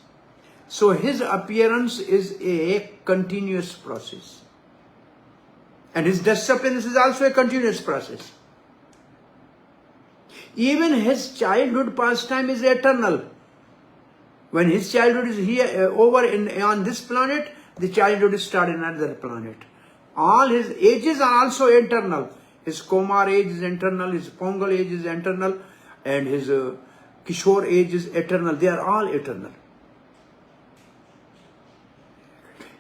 So his appearance is a continuous process. And his disappearance is also a continuous process. Even his childhood pastime is eternal. When his childhood is here on this planet, the childhood is started in another planet. All his ages are also eternal. His Kumar age is eternal, his Pongal age is eternal, and his Kishore age is eternal. They are all eternal.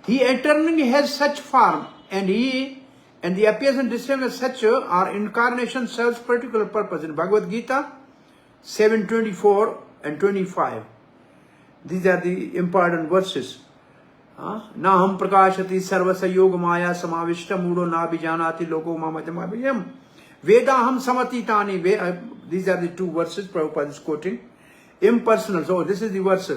He eternally has such form, and the appearance and disappearance as such our incarnation serves particular purpose. In Bhagavad-Gita 7:24 and 25. These are the important verses. Naham prakashati sarvasa yoga maya samavishta mudo nabijanati logo mamadamabhyam vedaham samatitani. These are the two verses Prabhupada is quoting. Impersonal. So this is the verse.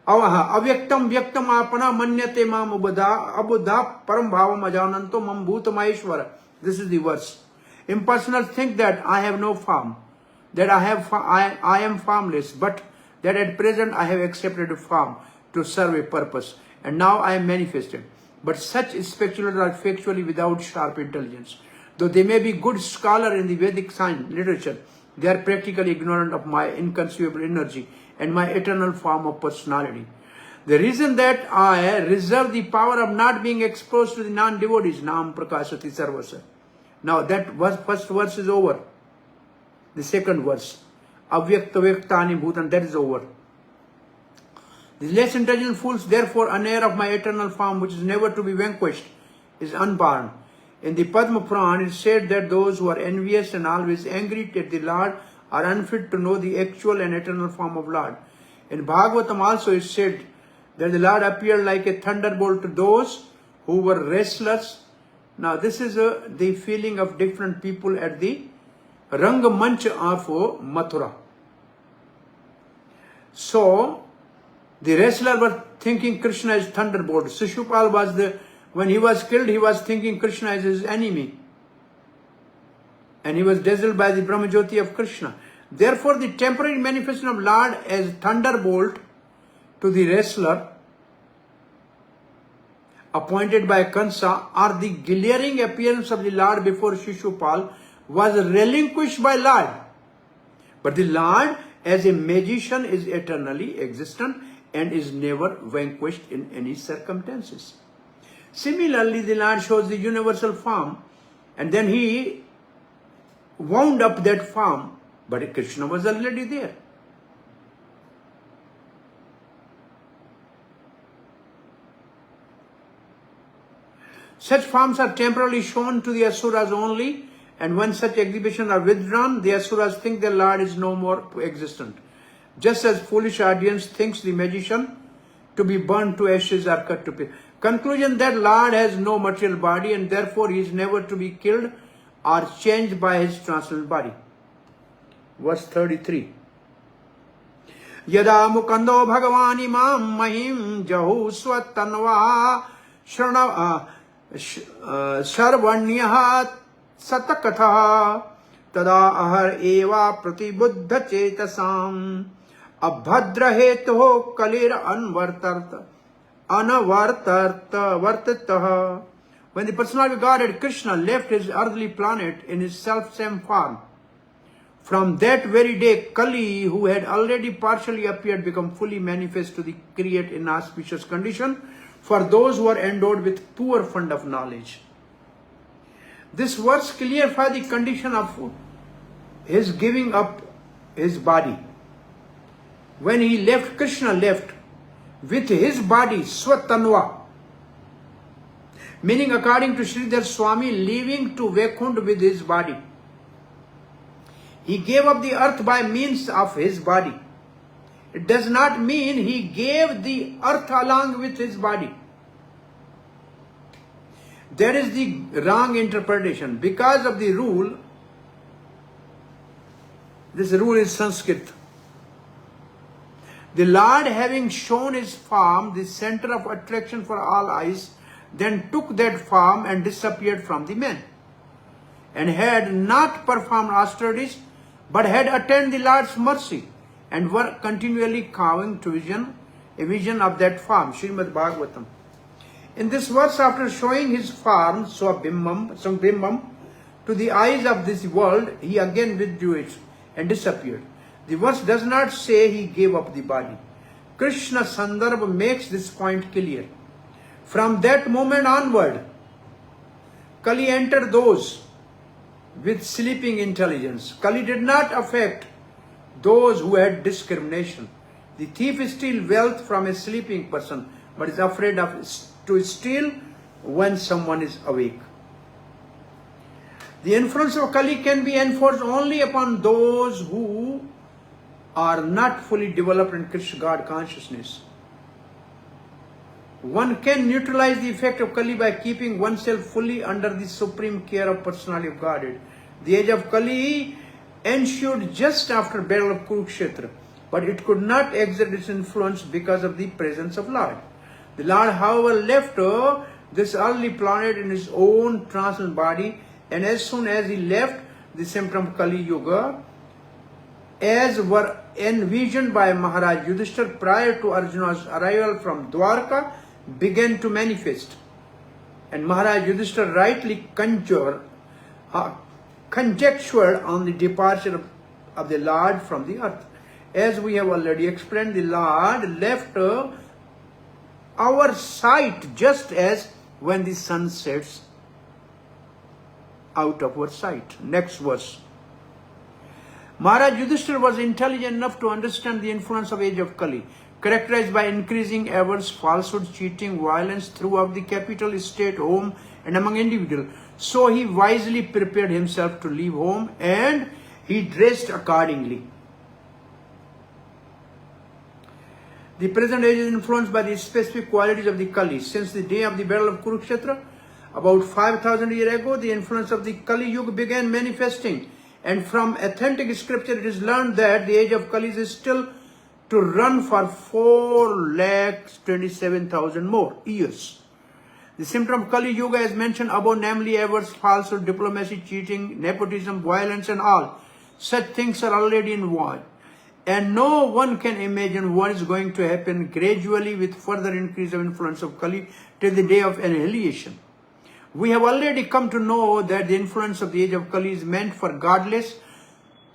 Avaha avyaktam vyaktam apana manyate mam abudha param bhavam ajananto mam bhutamaishvara. This is the verse. Impersonal think that I have no form, that I am formless, but that at present I have accepted a form to serve a purpose, and now I am manifested. But such speculators are factually without sharp intelligence. Though they may be good scholar in the Vedic science literature, they are practically ignorant of my inconceivable energy and my eternal form of personality. The reason that I reserve the power of not being exposed to the non-devotees, Nam Prakashati Sarvasa. Now that first verse is over. The second verse, Avyakta Vyaktani Bhutan, that is over. The less intelligent fools, therefore, unaware of my eternal form, which is never to be vanquished, is unborn. In the Padma Puran, it is said that those who are envious and always angry at the Lord are unfit to know the actual and eternal form of Lord. In Bhagavatam also it is said that the Lord appeared like a thunderbolt to those who were restless. Now this is the feeling of different people at the Rangamancha of Mathura. So the wrestler was thinking Krishna is thunderbolt. Shishupal was when he was killed, he was thinking Krishna is his enemy. And he was dazzled by the Brahmajyoti of Krishna. Therefore, the temporary manifestation of Lord as thunderbolt to the wrestler appointed by Kansa, or the glaring appearance of the Lord before Shishupal, was relinquished by Lord. But the Lord as a magician is eternally existent and is never vanquished in any circumstances. Similarly, the Lord shows the universal form, and then he wound up that form, but Krishna was already there. Such forms are temporarily shown to the Asuras only, and when such exhibitions are withdrawn, the Asuras think their Lord is no more existent. Just as foolish audience thinks the magician to be burnt to ashes or cut to pieces. Conclusion that Lord has no material body and therefore he is never to be killed or changed by his transcendental body. Verse 33. Yada mukando bhagavan imam mahim jahu swatanva sharvanyahat satakatha tada ahar eva pratibuddha chetasam abhadraheto kalir anavartatah. When the personality of Godhead Krishna left his earthly planet in his self-same form, from that very day Kali, who had already partially appeared, became fully manifest to create inauspicious condition for those who are endowed with poor fund of knowledge. This verse clarifies the condition of his giving up his body. When he left, Krishna left with his body, Swatanva. Meaning, according to Sridhar Swami, leaving to Vaikunth with his body. He gave up the earth by means of his body. It does not mean he gave the earth along with his body. That is the wrong interpretation. Because of the rule, this rule is Sanskrit. The Lord, having shown his form, the center of attraction for all eyes, then took that form and disappeared from the men, and had not performed austerities, but had attained the Lord's mercy, and were continually covering to a vision of that form. Srimad Bhagavatam. In this verse, after showing his form, Sambimbam, to the eyes of this world, he again withdrew it and disappeared. The verse does not say he gave up the body. Krishna Sandarbha makes this point clear. From that moment onward, Kali entered those with sleeping intelligence. Kali did not affect those who had discrimination. The thief steals wealth from a sleeping person, but is afraid to steal when someone is awake. The influence of Kali can be enforced only upon those who are not fully developed in Krishna God consciousness. One can neutralize the effect of Kali by keeping oneself fully under the supreme care of personality of Godhead. The age of Kali ensued just after battle of Kurukshetra, but it could not exert its influence because of the presence of Lord. The Lord, however, left this earthly planet in his own transcendental body, and as soon as he left, the symptom of Kali Yuga, as were envisioned by Maharaj Yudhishthira prior to Arjuna's arrival from Dwarka, began to manifest. And Maharaj Yudhishthira rightly conjectured on the departure of the Lord from the earth. As we have already explained, the Lord left our sight just as when the sun sets out of our sight. Next verse. Maharaj Yudhishthira was intelligent enough to understand the influence of age of Kali, characterized by increasing avarice, falsehood, cheating, violence throughout the capital, state, home, and among individuals. So he wisely prepared himself to leave home, and he dressed accordingly. The present age is influenced by the specific qualities of the Kali. Since the day of the battle of Kurukshetra, about 5,000 years ago, the influence of the Kali Yuga began manifesting. And from authentic scripture, it is learned that the age of Kali is still to run for 4,27,000 more years. The symptom of Kali Yuga, as mentioned above, namely avarice, falsehood, diplomacy, cheating, nepotism, violence, and all such things are already involved. And no one can imagine what is going to happen gradually with further increase of influence of Kali till the day of annihilation. We have already come to know that the influence of the age of Kali is meant for godless,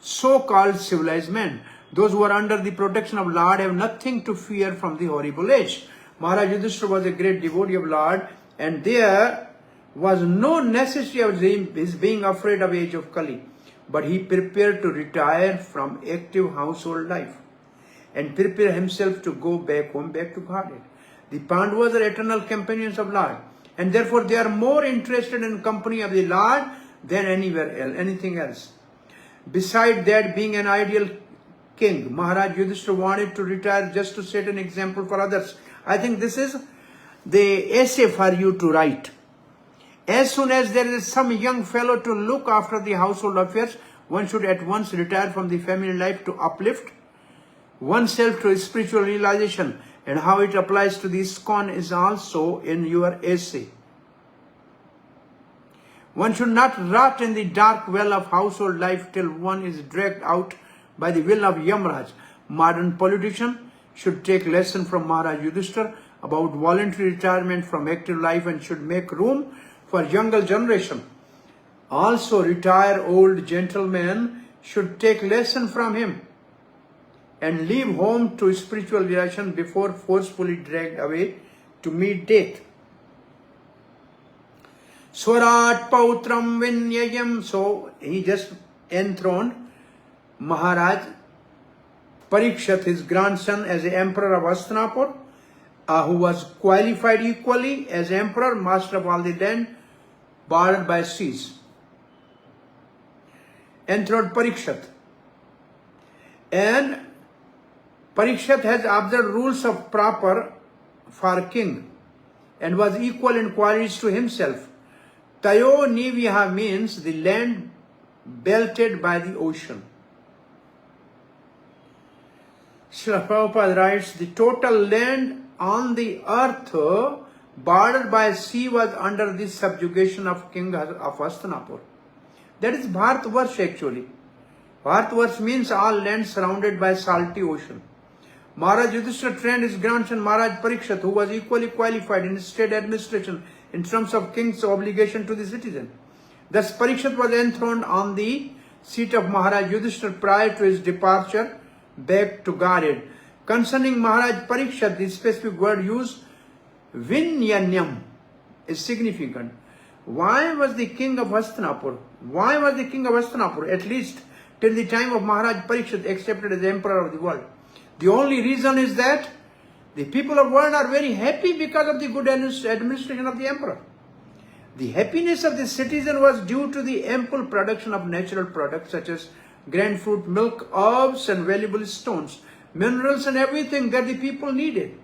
so-called civilized men. Those who are under the protection of Lord have nothing to fear from the horrible age. Maharaj Yudhishthira was a great devotee of Lord, and there was no necessity of his being afraid of age of Kali. But he prepared to retire from active household life and prepare himself to go back home, back to Godhead. The Pandavas are eternal companions of Lord, and therefore they are more interested in company of the Lord than anything else. Besides that, being an ideal king, Maharaj Yudhishthira wanted to retire just to set an example for others. I think this is the essay for you to write. As soon as there is some young fellow to look after the household affairs, one should at once retire from the family life to uplift oneself to spiritual realization. And how it applies to the ISKCON is also in your essay. One should not rot in the dark well of household life till one is dragged out by the will of Yamraj. Modern politicians should take lesson from Maharaj Yudhishthira about voluntary retirement from active life and should make room for younger generation. Also, retired old gentlemen should take lesson from him and leave home to spiritual realization before forcefully dragged away to meet death. Swarat Pautram Vinyayam. So he just enthroned Maharaj Parikshit, his grandson, as the emperor of Hastinapur, who was qualified equally as emperor, master of all the land, bordered by seas. Enthroned Parikshit. And Parikshit has observed rules of proper for king and was equal in qualities to himself. Tayo Niviha means the land belted by the ocean. Srila Prabhupada writes, the total land on the earth bordered by sea was under the subjugation of king of Hastinapur. That is Bharatvarsh actually. Bharatvarsh means all land surrounded by salty ocean. Maharaj Yudhishthira trained his grandson Maharaj Parikshit, who was equally qualified in state administration in terms of king's obligation to the citizen. Thus Parikshit was enthroned on the seat of Maharaj Yudhishthira prior to his departure back to Godhead. Concerning Maharaj Parikshit, the specific word used, Vinyanyam, is significant. Why was the king of Hastinapur? Why was the king of Hastinapur, at least till the time of Maharaj Parikshit, accepted as emperor of the world? The only reason is that the people of the world are very happy because of the good administration of the emperor. The happiness of the citizen was due to the ample production of natural products such as grain, fruit, milk, herbs and valuable stones, minerals and everything that the people needed.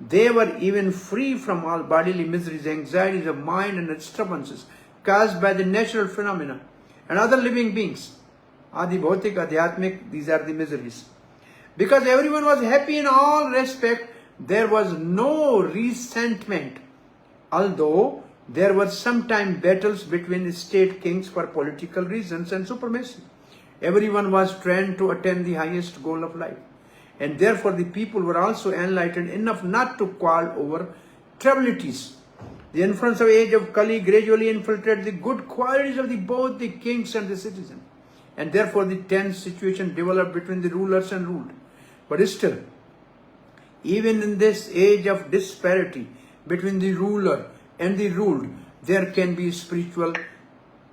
They were even free from all bodily miseries, anxieties of mind and disturbances caused by the natural phenomena and other living beings. Adi Bhautik, Adhyatmik, these are the miseries. Because everyone was happy in all respect, there was no resentment, although there were sometimes battles between the state kings for political reasons and supremacy. Everyone was trained to attain the highest goal of life, and therefore the people were also enlightened enough not to quarrel over trivialities. The influence of age of Kali gradually infiltrated the good qualities of both the kings and the citizen, and therefore the tense situation developed between the rulers and ruled. But still, even in this age of disparity between the ruler and the ruled, there can be spiritual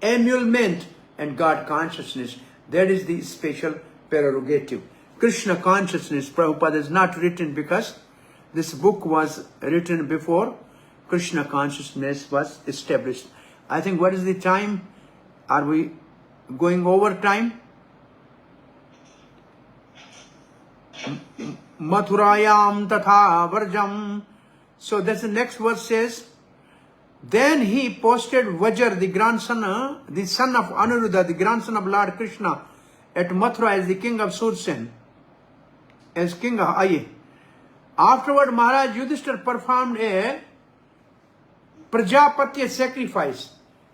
emolument and God consciousness. That is the special prerogative. Krishna consciousness, Prabhupada is not written because this book was written before Krishna consciousness was established. I think, what is the time? Are we going over time? Mathurayam tatha varjam. So that's the next verse says, then he posted Vajra, the grandson, the son of Anuruddha, the grandson of Lord Krishna, at Mathura as the king of Sursen, as king of Aye. Afterward, Maharaj Yudhishthira performed a Prajapati sacrifice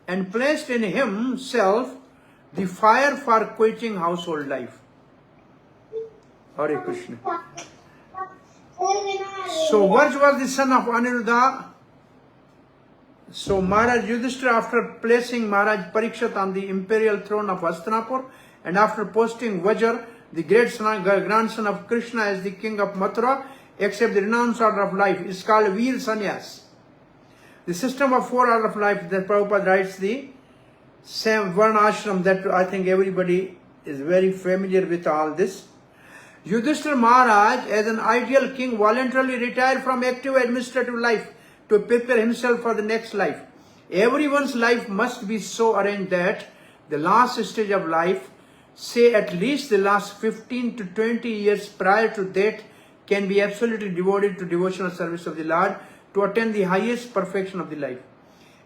and placed in himself the fire for quenching household life. Hare Krishna. So Vajra was the son of Anuruddha. So Maharaj Yudhishthira, after placing Maharaj Parikshit on the imperial throne of Hastinapur, and after posting Vajra, the great grandson of Krishna, as the king of Mathura, accept the renounced order of life, is called Veer Sannyas. The system of 4 order of life that Prabhupada writes, the same Varna Ashram, that I think everybody is very familiar with all this. Yudhishthira Maharaj, as an ideal king, voluntarily retired from active administrative life to prepare himself for the next life. Everyone's life must be so arranged that the last stage of life, say at least the last 15 to 20 years prior to that, can be absolutely devoted to devotional service of the Lord to attain the highest perfection of the life.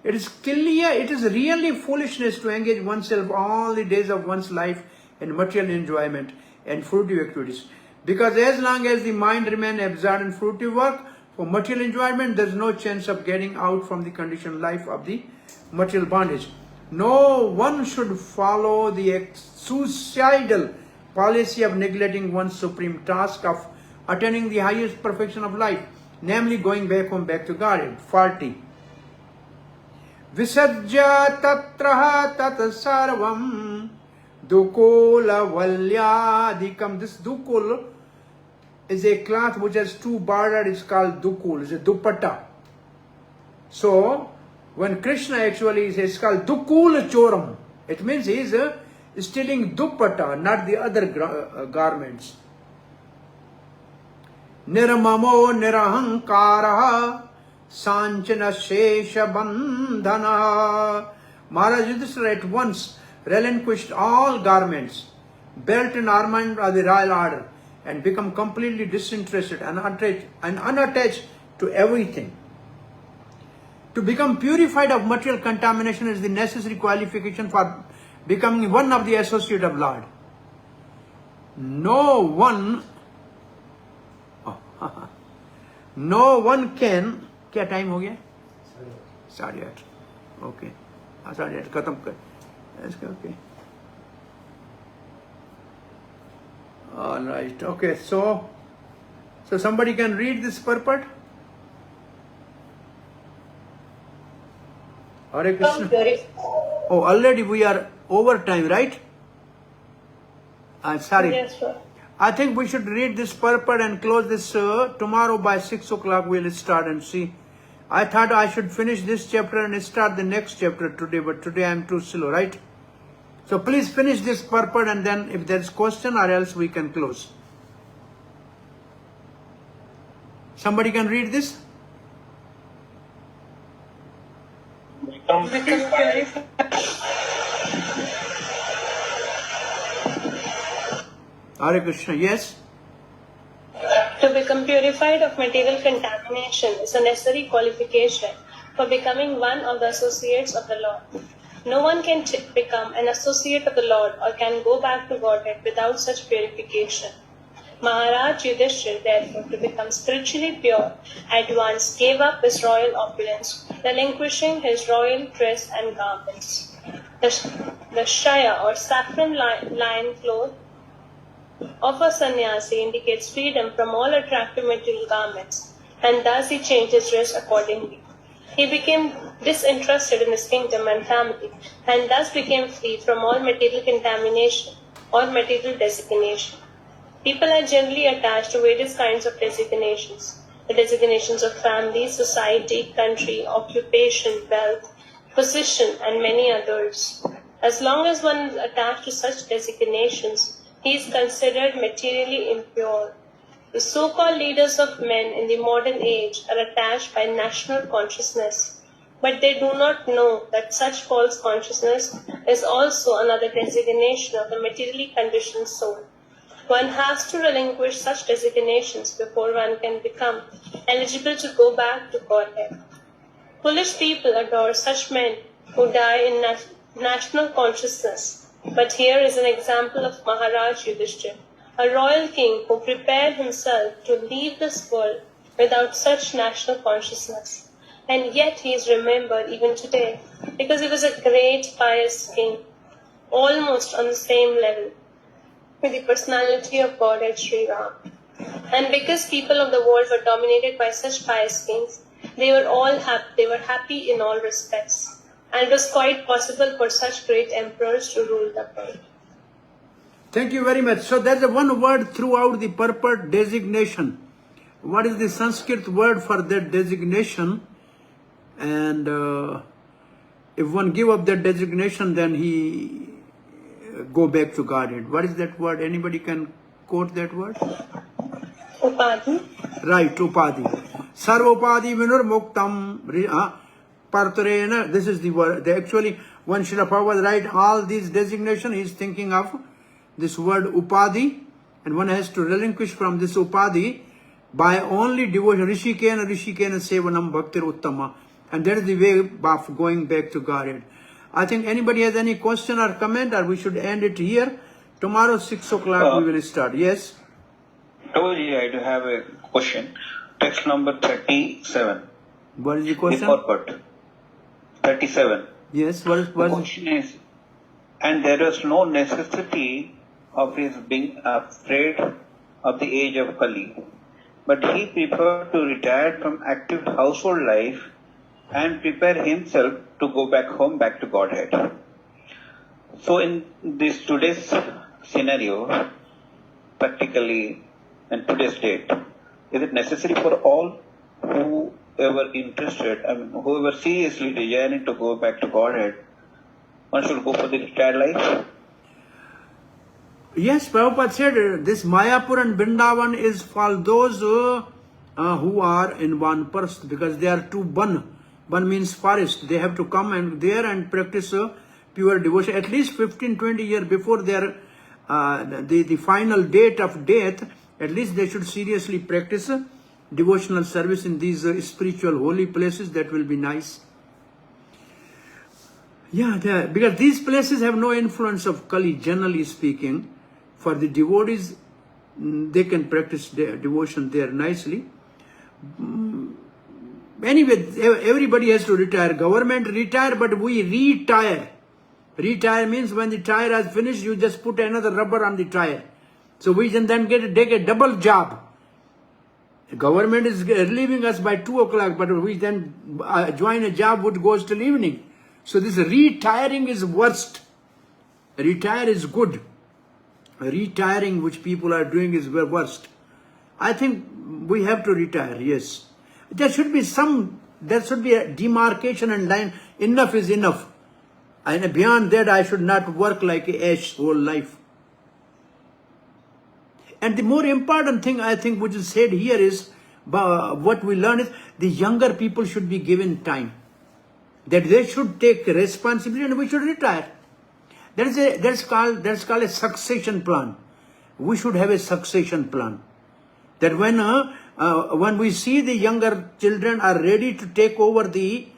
It is clear, it is really foolishness to engage oneself all the days of one's life in material enjoyment and fruitive activities. Because as long as the mind remains absorbed in fruitive work for material enjoyment, there is no chance of getting out from the conditioned life of the material bondage. No one should follow the suicidal policy of neglecting one's supreme task of attaining the highest perfection of life, namely going back home, back to Godhead. 40. Visajya tatraha tat sarvam dukula valyadikam. This dukul is a cloth which has 2 borders. It's called dukul. It's a dupatta. So when Krishna actually is called dukul choram, it means he is stealing dupatta, not the other garments. Niramamo nirahankara sanchana shesha bandhana. Maharaj Yudhishthira at once relinquished all garments, belt and armament of the royal order, and become completely disinterested and unattached to everything. To become purified of material contamination is the necessary qualification for becoming one of the associate of Lord. No one can. क्या time हो गया? 8:30. Okay, 8:30 खत्म कर. Okay. All right. Okay. So somebody can read this purport. Hare Krishna. Oh, already we are over time, right? I'm sorry. Yes, sir. I think we should read this purport and close this tomorrow by 6 o'clock. We'll start and see. I thought I should finish this chapter and start the next chapter today, but today I'm too slow, right? So please finish this purport, and then if there is question or else we can close. Somebody can read this? Become purified. Hare Krishna, yes? To become purified of material contamination is a necessary qualification for becoming one of the associates of the Lord. No one can become an associate of the Lord or can go back to Godhead without such purification. Maharaj Yudhishthira, therefore, to become spiritually pure, at once gave up his royal opulence, relinquishing his royal dress and garments. The shaya or saffron lion cloth of a sannyasi indicates freedom from all attractive material garments, and thus he changed his dress accordingly. He became disinterested in his kingdom and family, and thus became free from all material contamination or material designation. People are generally attached to various kinds of designations. The designations of family, society, country, occupation, wealth, position, and many others. As long as one is attached to such designations, he is considered materially impure. The so-called leaders of men in the modern age are attached by national consciousness, but they do not know that such false consciousness is also another designation of the materially conditioned soul. One has to relinquish such designations before one can become eligible to go back to Godhead. Foolish people adore such men who die in national consciousness. But here is an example of Maharaj Yudhishthira, a royal king who prepared himself to leave this world without such national consciousness. And yet he is remembered even today because he was a great pious king, almost on the same level with the personality of Godhead Sri Ram. And because people of the world were dominated by such pious kings, they were happy in all respects. And it was quite possible for such great emperors to rule the world. Thank you very much. So there's a one word throughout the purport, designation. What is the Sanskrit word for that designation? And if one give up that designation, then he go back to Godhead. What is that word? Anybody can quote that word? Upadhi. Right, Upadhi. Sarvopadi vinur muktam. Parturena, this is the word. Actually, when Srila Prabhupada write all these designations, he is thinking of this word Upadhi, and one has to relinquish from this Upadhi by only devotion. Rishikena sevanam bhaktir uttama. And that is the way of going back to Godhead. I think anybody has any question or comment, or we should end it here. Tomorrow 6 o'clock we will start. Yes? Prabhuji, I do have a question. Text number 37. What is the question? The purport. 37. Yes, what is the question is, and there is no necessity of his being afraid of the age of Kali, but he preferred to retire from active household life and prepare himself to go back home, back to Godhead. So in this today's scenario, practically in today's date, is it necessary for all whoever interested, whoever seriously desiring to go back to Godhead, one should go for the retired life? Yes, Prabhupada said this Mayapur and Vrindavan is for those who are in one person, because they are two ban. Ban means forest. They have to come and there and practice pure devotion at least 15-20 years before their the final date of death. At least they should seriously practice devotional service in these spiritual holy places. That will be nice. Yeah, because these places have no influence of Kali, generally speaking. For the devotees, they can practice their devotion there nicely. Anyway, everybody has to retire. Government retire, but we retire. Retire means when the tire has finished, you just put another rubber on the tire. So we can then take a double job. The government is leaving us by 2 o'clock, but we then join a job which goes till evening. So this retiring is worst. Retire is good. Retiring, which people are doing, is the worst. I think we have to retire, yes. There should be a demarcation and line. Enough is enough. And beyond that, I should not work like an ash whole life. And the more important thing, I think, which is said here is, what we learn is, the younger people should be given time. That they should take responsibility and we should retire. That's called a succession plan. We should have a succession plan. That when we see the younger children are ready to take over the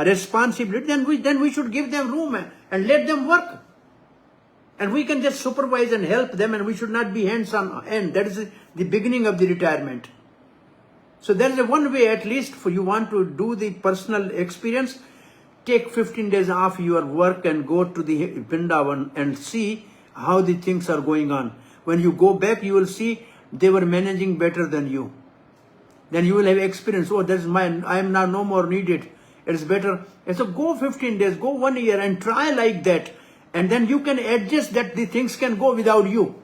responsibility, then we should give them room and let them work. And we can just supervise and help them, and we should not be hands on end. That is the beginning of the retirement. So there is one way, at least, for you want to do the personal experience. Take 15 days off your work and go to the Vrindavan and see how the things are going on. When you go back, you will see they were managing better than you. Then you will have experience. Oh, that's mine. I am now no more needed. It's better. And so go 15 days, go 1 year and try like that. And then you can adjust that the things can go without you.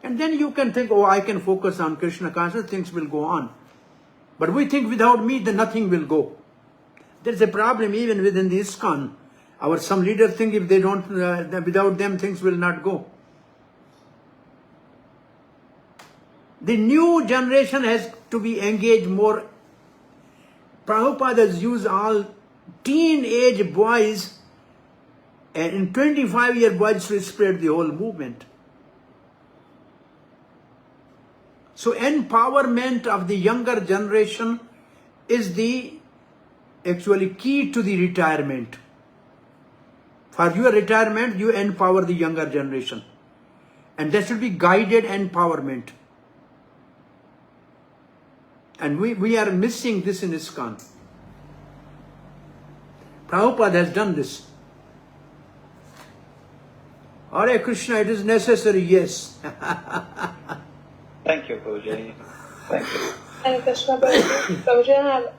And then you can think, oh, I can focus on Krishna consciousness, things will go on. But we think without me, then nothing will go. There's a problem even within the ISKCON. Some leaders think if they don't, without them, things will not go. The new generation has to be engaged more. Prabhupada has used all teenage boys and in 25-year boys to spread the whole movement. So empowerment of the younger generation is the actually key to the retirement. For your retirement, you empower the younger generation. And that should be guided empowerment. And we are missing this in ISKCON. Prabhupada has done this. Hare Krishna, it is necessary, yes. Thank you, Prabhuji. Thank you. Hare Krishna, Prabhuji.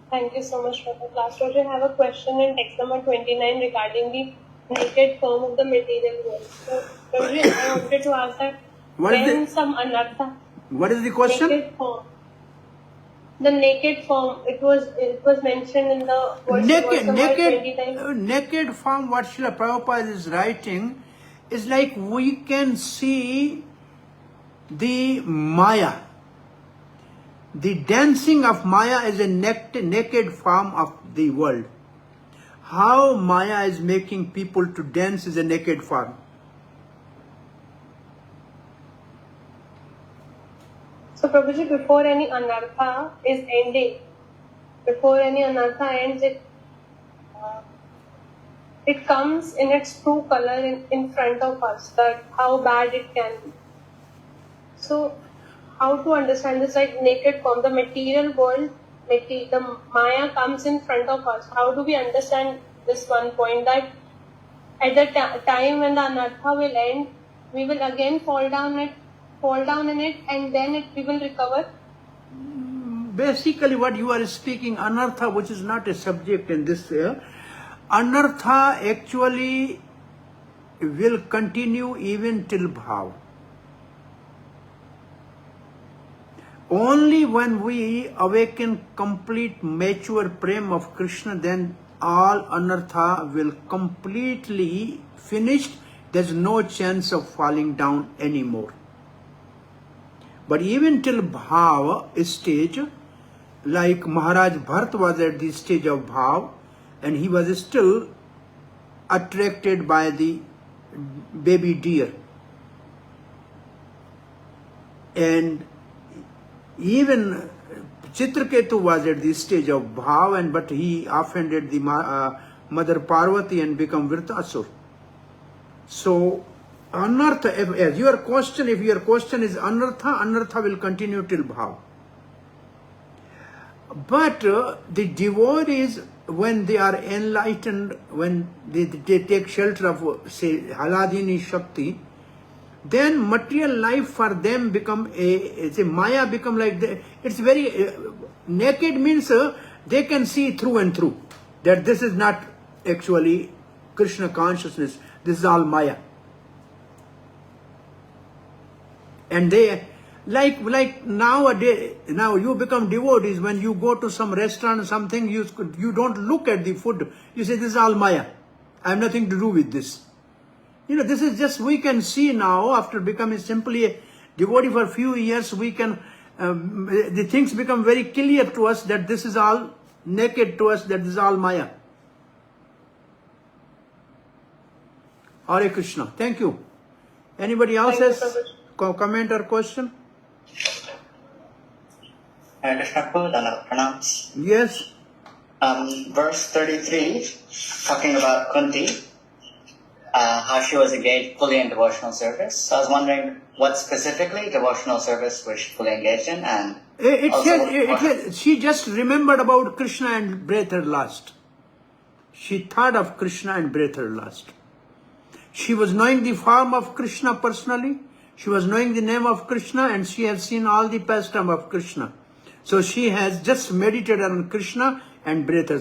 Thank you so much for the class. Prabhuji, I have a question in text number 29 regarding the naked form of the material world. So, Prabhuji, I wanted to ask that when some anartha. What is the question? Naked form. The naked form. It was mentioned in the naked form. What Srila Prabhupada is writing is like we can see the Maya. The dancing of Maya is a naked form of the world. How Maya is making people to dance is a naked form. So Prabhuji, before any anartha is ending, before any anartha ends, it comes in its true color in front of us, that how bad it can be. So how to understand this, like naked form, the material world, the Maya comes in front of us. How do we understand this one point, that at the time when the anartha will end, we will again fall down in it, and then we will recover? Basically what you are speaking, anartha, which is not a subject in this year, anartha actually will continue even till bhav. Only when we awaken complete mature prem of Krishna, then all anartha will completely finished. there's no chance of falling down anymore. But even till bhav stage, like Maharaj Bharat was at the stage of bhav, and he was still attracted by the baby deer. And even Chitraketu was at the stage of bhav, but he offended the Mother Parvati and become Virtasur. So, anartha, if your question is anartha will continue till bhav. But the devotees, when they are enlightened, when they take shelter of, say, Haladini Shakti, then material life for them become Maya become like, it's very, naked means they can see through and through, that this is not actually Krishna consciousness, this is all Maya. And they, like nowadays, now you become devotees, when you go to some restaurant or something, you don't look at the food, you say this is all Maya, I have nothing to do with this. This is just, we can see now, after becoming simply a devotee for a few years, we can, the things become very clear to us that this is all naked to us, that this is all Maya. Hare Krishna. Thank you. Anybody else has comment or question? Hare Krishna Prabhu, pronouns. Yes. Verse 33, talking about Kunti, how she was engaged fully in devotional service. So I was wondering what specifically devotional service was she fully engaged in, and she just remembered about Krishna and breathed her last. She thought of Krishna and breathed her last. She was knowing the form of Krishna personally. She was knowing the name of Krishna, and she has seen all the pastime of Krishna. So she has just meditated on Krishna and breathed her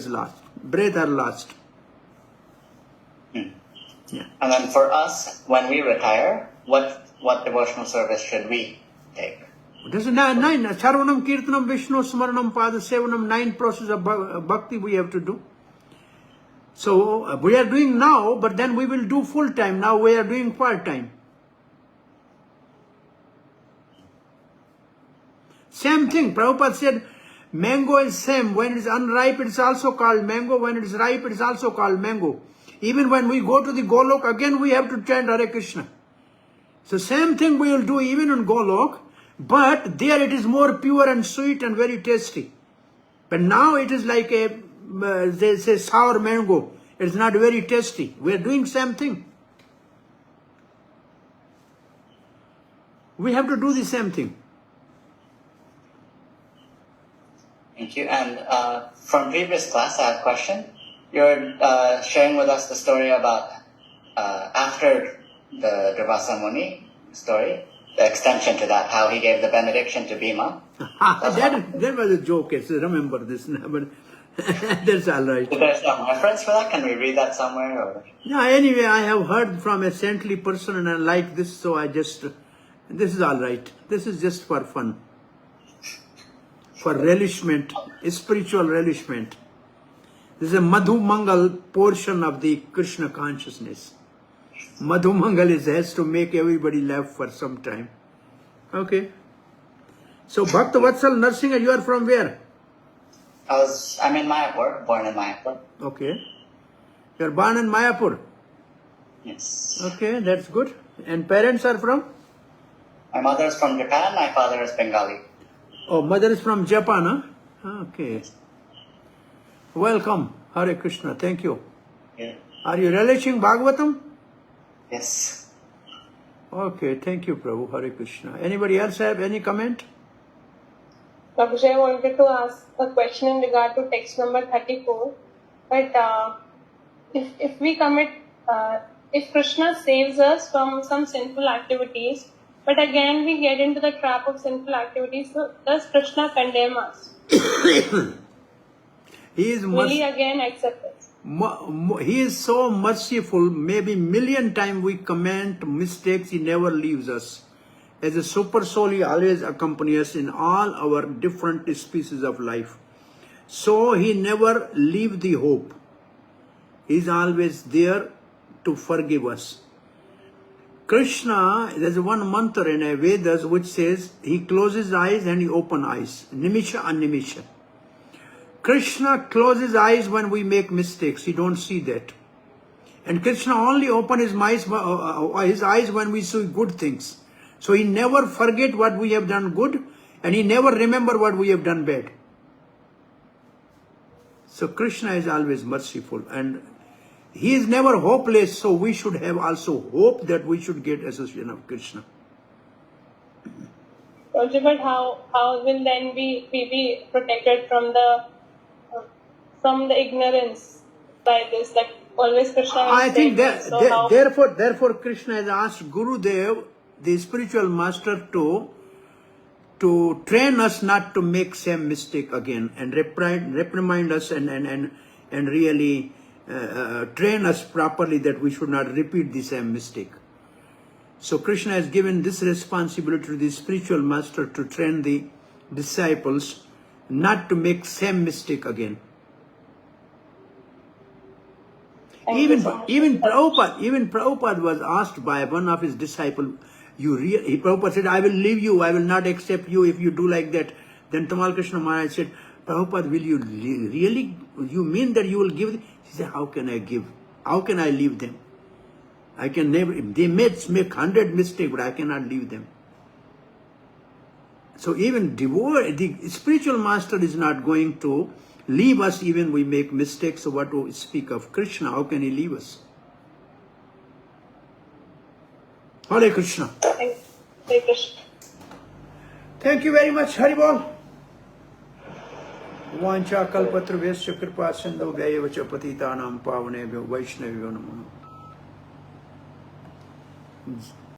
last. Yeah. And then for us, when we retire, what devotional service should we take? There's 9, Sarvanam, Kirtanam, Vishnu, Smaranam, Pada Sevanam, 9 process of bhakti we have to do. So we are doing now, but then we will do full time. Now we are doing part time. Same thing, Prabhupada said, mango is same. When it is unripe, it is also called mango. When it is ripe, it is also called mango. Even when we go to the Golok, again we have to chant Hare Krishna. So same thing we will do even in Golok, but there it is more pure and sweet and very tasty. But now it is like they say sour mango. It is not very tasty. We are doing same thing. We have to do the same thing. Thank you. And from previous class, I have a question. You're sharing with us the story about after the Durvasa Muni story, the extension to that, how he gave the benediction to Bhima. That was a joke. I remember this, but that's all right. Is there some reference for that? Can we read that somewhere? Or? Yeah, anyway, I have heard from a saintly person and I like this, so this is all right. This is just for fun. For relishment, spiritual relishment. This is a Madhu Mangal portion of the Krishna consciousness. Madhu Mangal has to make everybody laugh for some time. Okay. So Bhakta Vatsal Narsinga, you are from where? I'm in Mayapur, born in Mayapur. Okay. You are born in Mayapur? Yes. Okay, that's good. And parents are from? My mother is from Japan, my father is Bengali. Oh, mother is from Japan, huh? Okay. Welcome, Hare Krishna. Thank you. Yeah. Are you relishing Bhagavatam? Yes. Okay, thank you, Prabhu. Hare Krishna. Anybody else have any comment? Prabhuji, I wanted to ask a question in regard to text number 34. But if we commit, if Krishna saves us from some sinful activities, but again we get into the trap of sinful activities, so does Krishna condemn us? Will he again accept us? He is so merciful, maybe million times we commit mistakes, he never leaves us. As a super soul, he always accompanies us in all our different species of life. So he never leaves the hope. He is always there to forgive us. Krishna, there's one mantra in a Vedas which says he closes eyes and he opens eyes. Nimisha animisha. Krishna closes eyes when we make mistakes. He don't see that. And Krishna only opens his eyes when we see good things. So he never forget what we have done good, and he never remember what we have done bad. So Krishna is always merciful, and he is never hopeless. So we should have also hope that we should get association of Krishna. Okay, but how will then we be protected from the ignorance by this? Like always Krishna will I think save us. So how- therefore Krishna has asked Gurudev, the spiritual master, to train us not to make same mistake again, and reprimand us and really train us properly that we should not repeat the same mistake. So Krishna has given this responsibility to the spiritual master to train the disciples not to make same mistake again. Even Prabhupada was asked by one of his disciples, Prabhupada said, I will leave you, I will not accept you if you do like that. Then Tamal Krishna Maharaj said, Prabhupada, will you really, you mean that you will give? He said, how can I give? How can I leave them? I can never, they may make 100 mistakes, but I cannot leave them. So even the spiritual master is not going to leave us even we make mistakes. So what to speak of Krishna? How can he leave us? Hare Krishna. Hare Krishna. Thank you very much. Haribol. Vancha kalpatruvesya kripa sindhu vyayeva cha patitanam pavanebhyo vaishnavyo namo.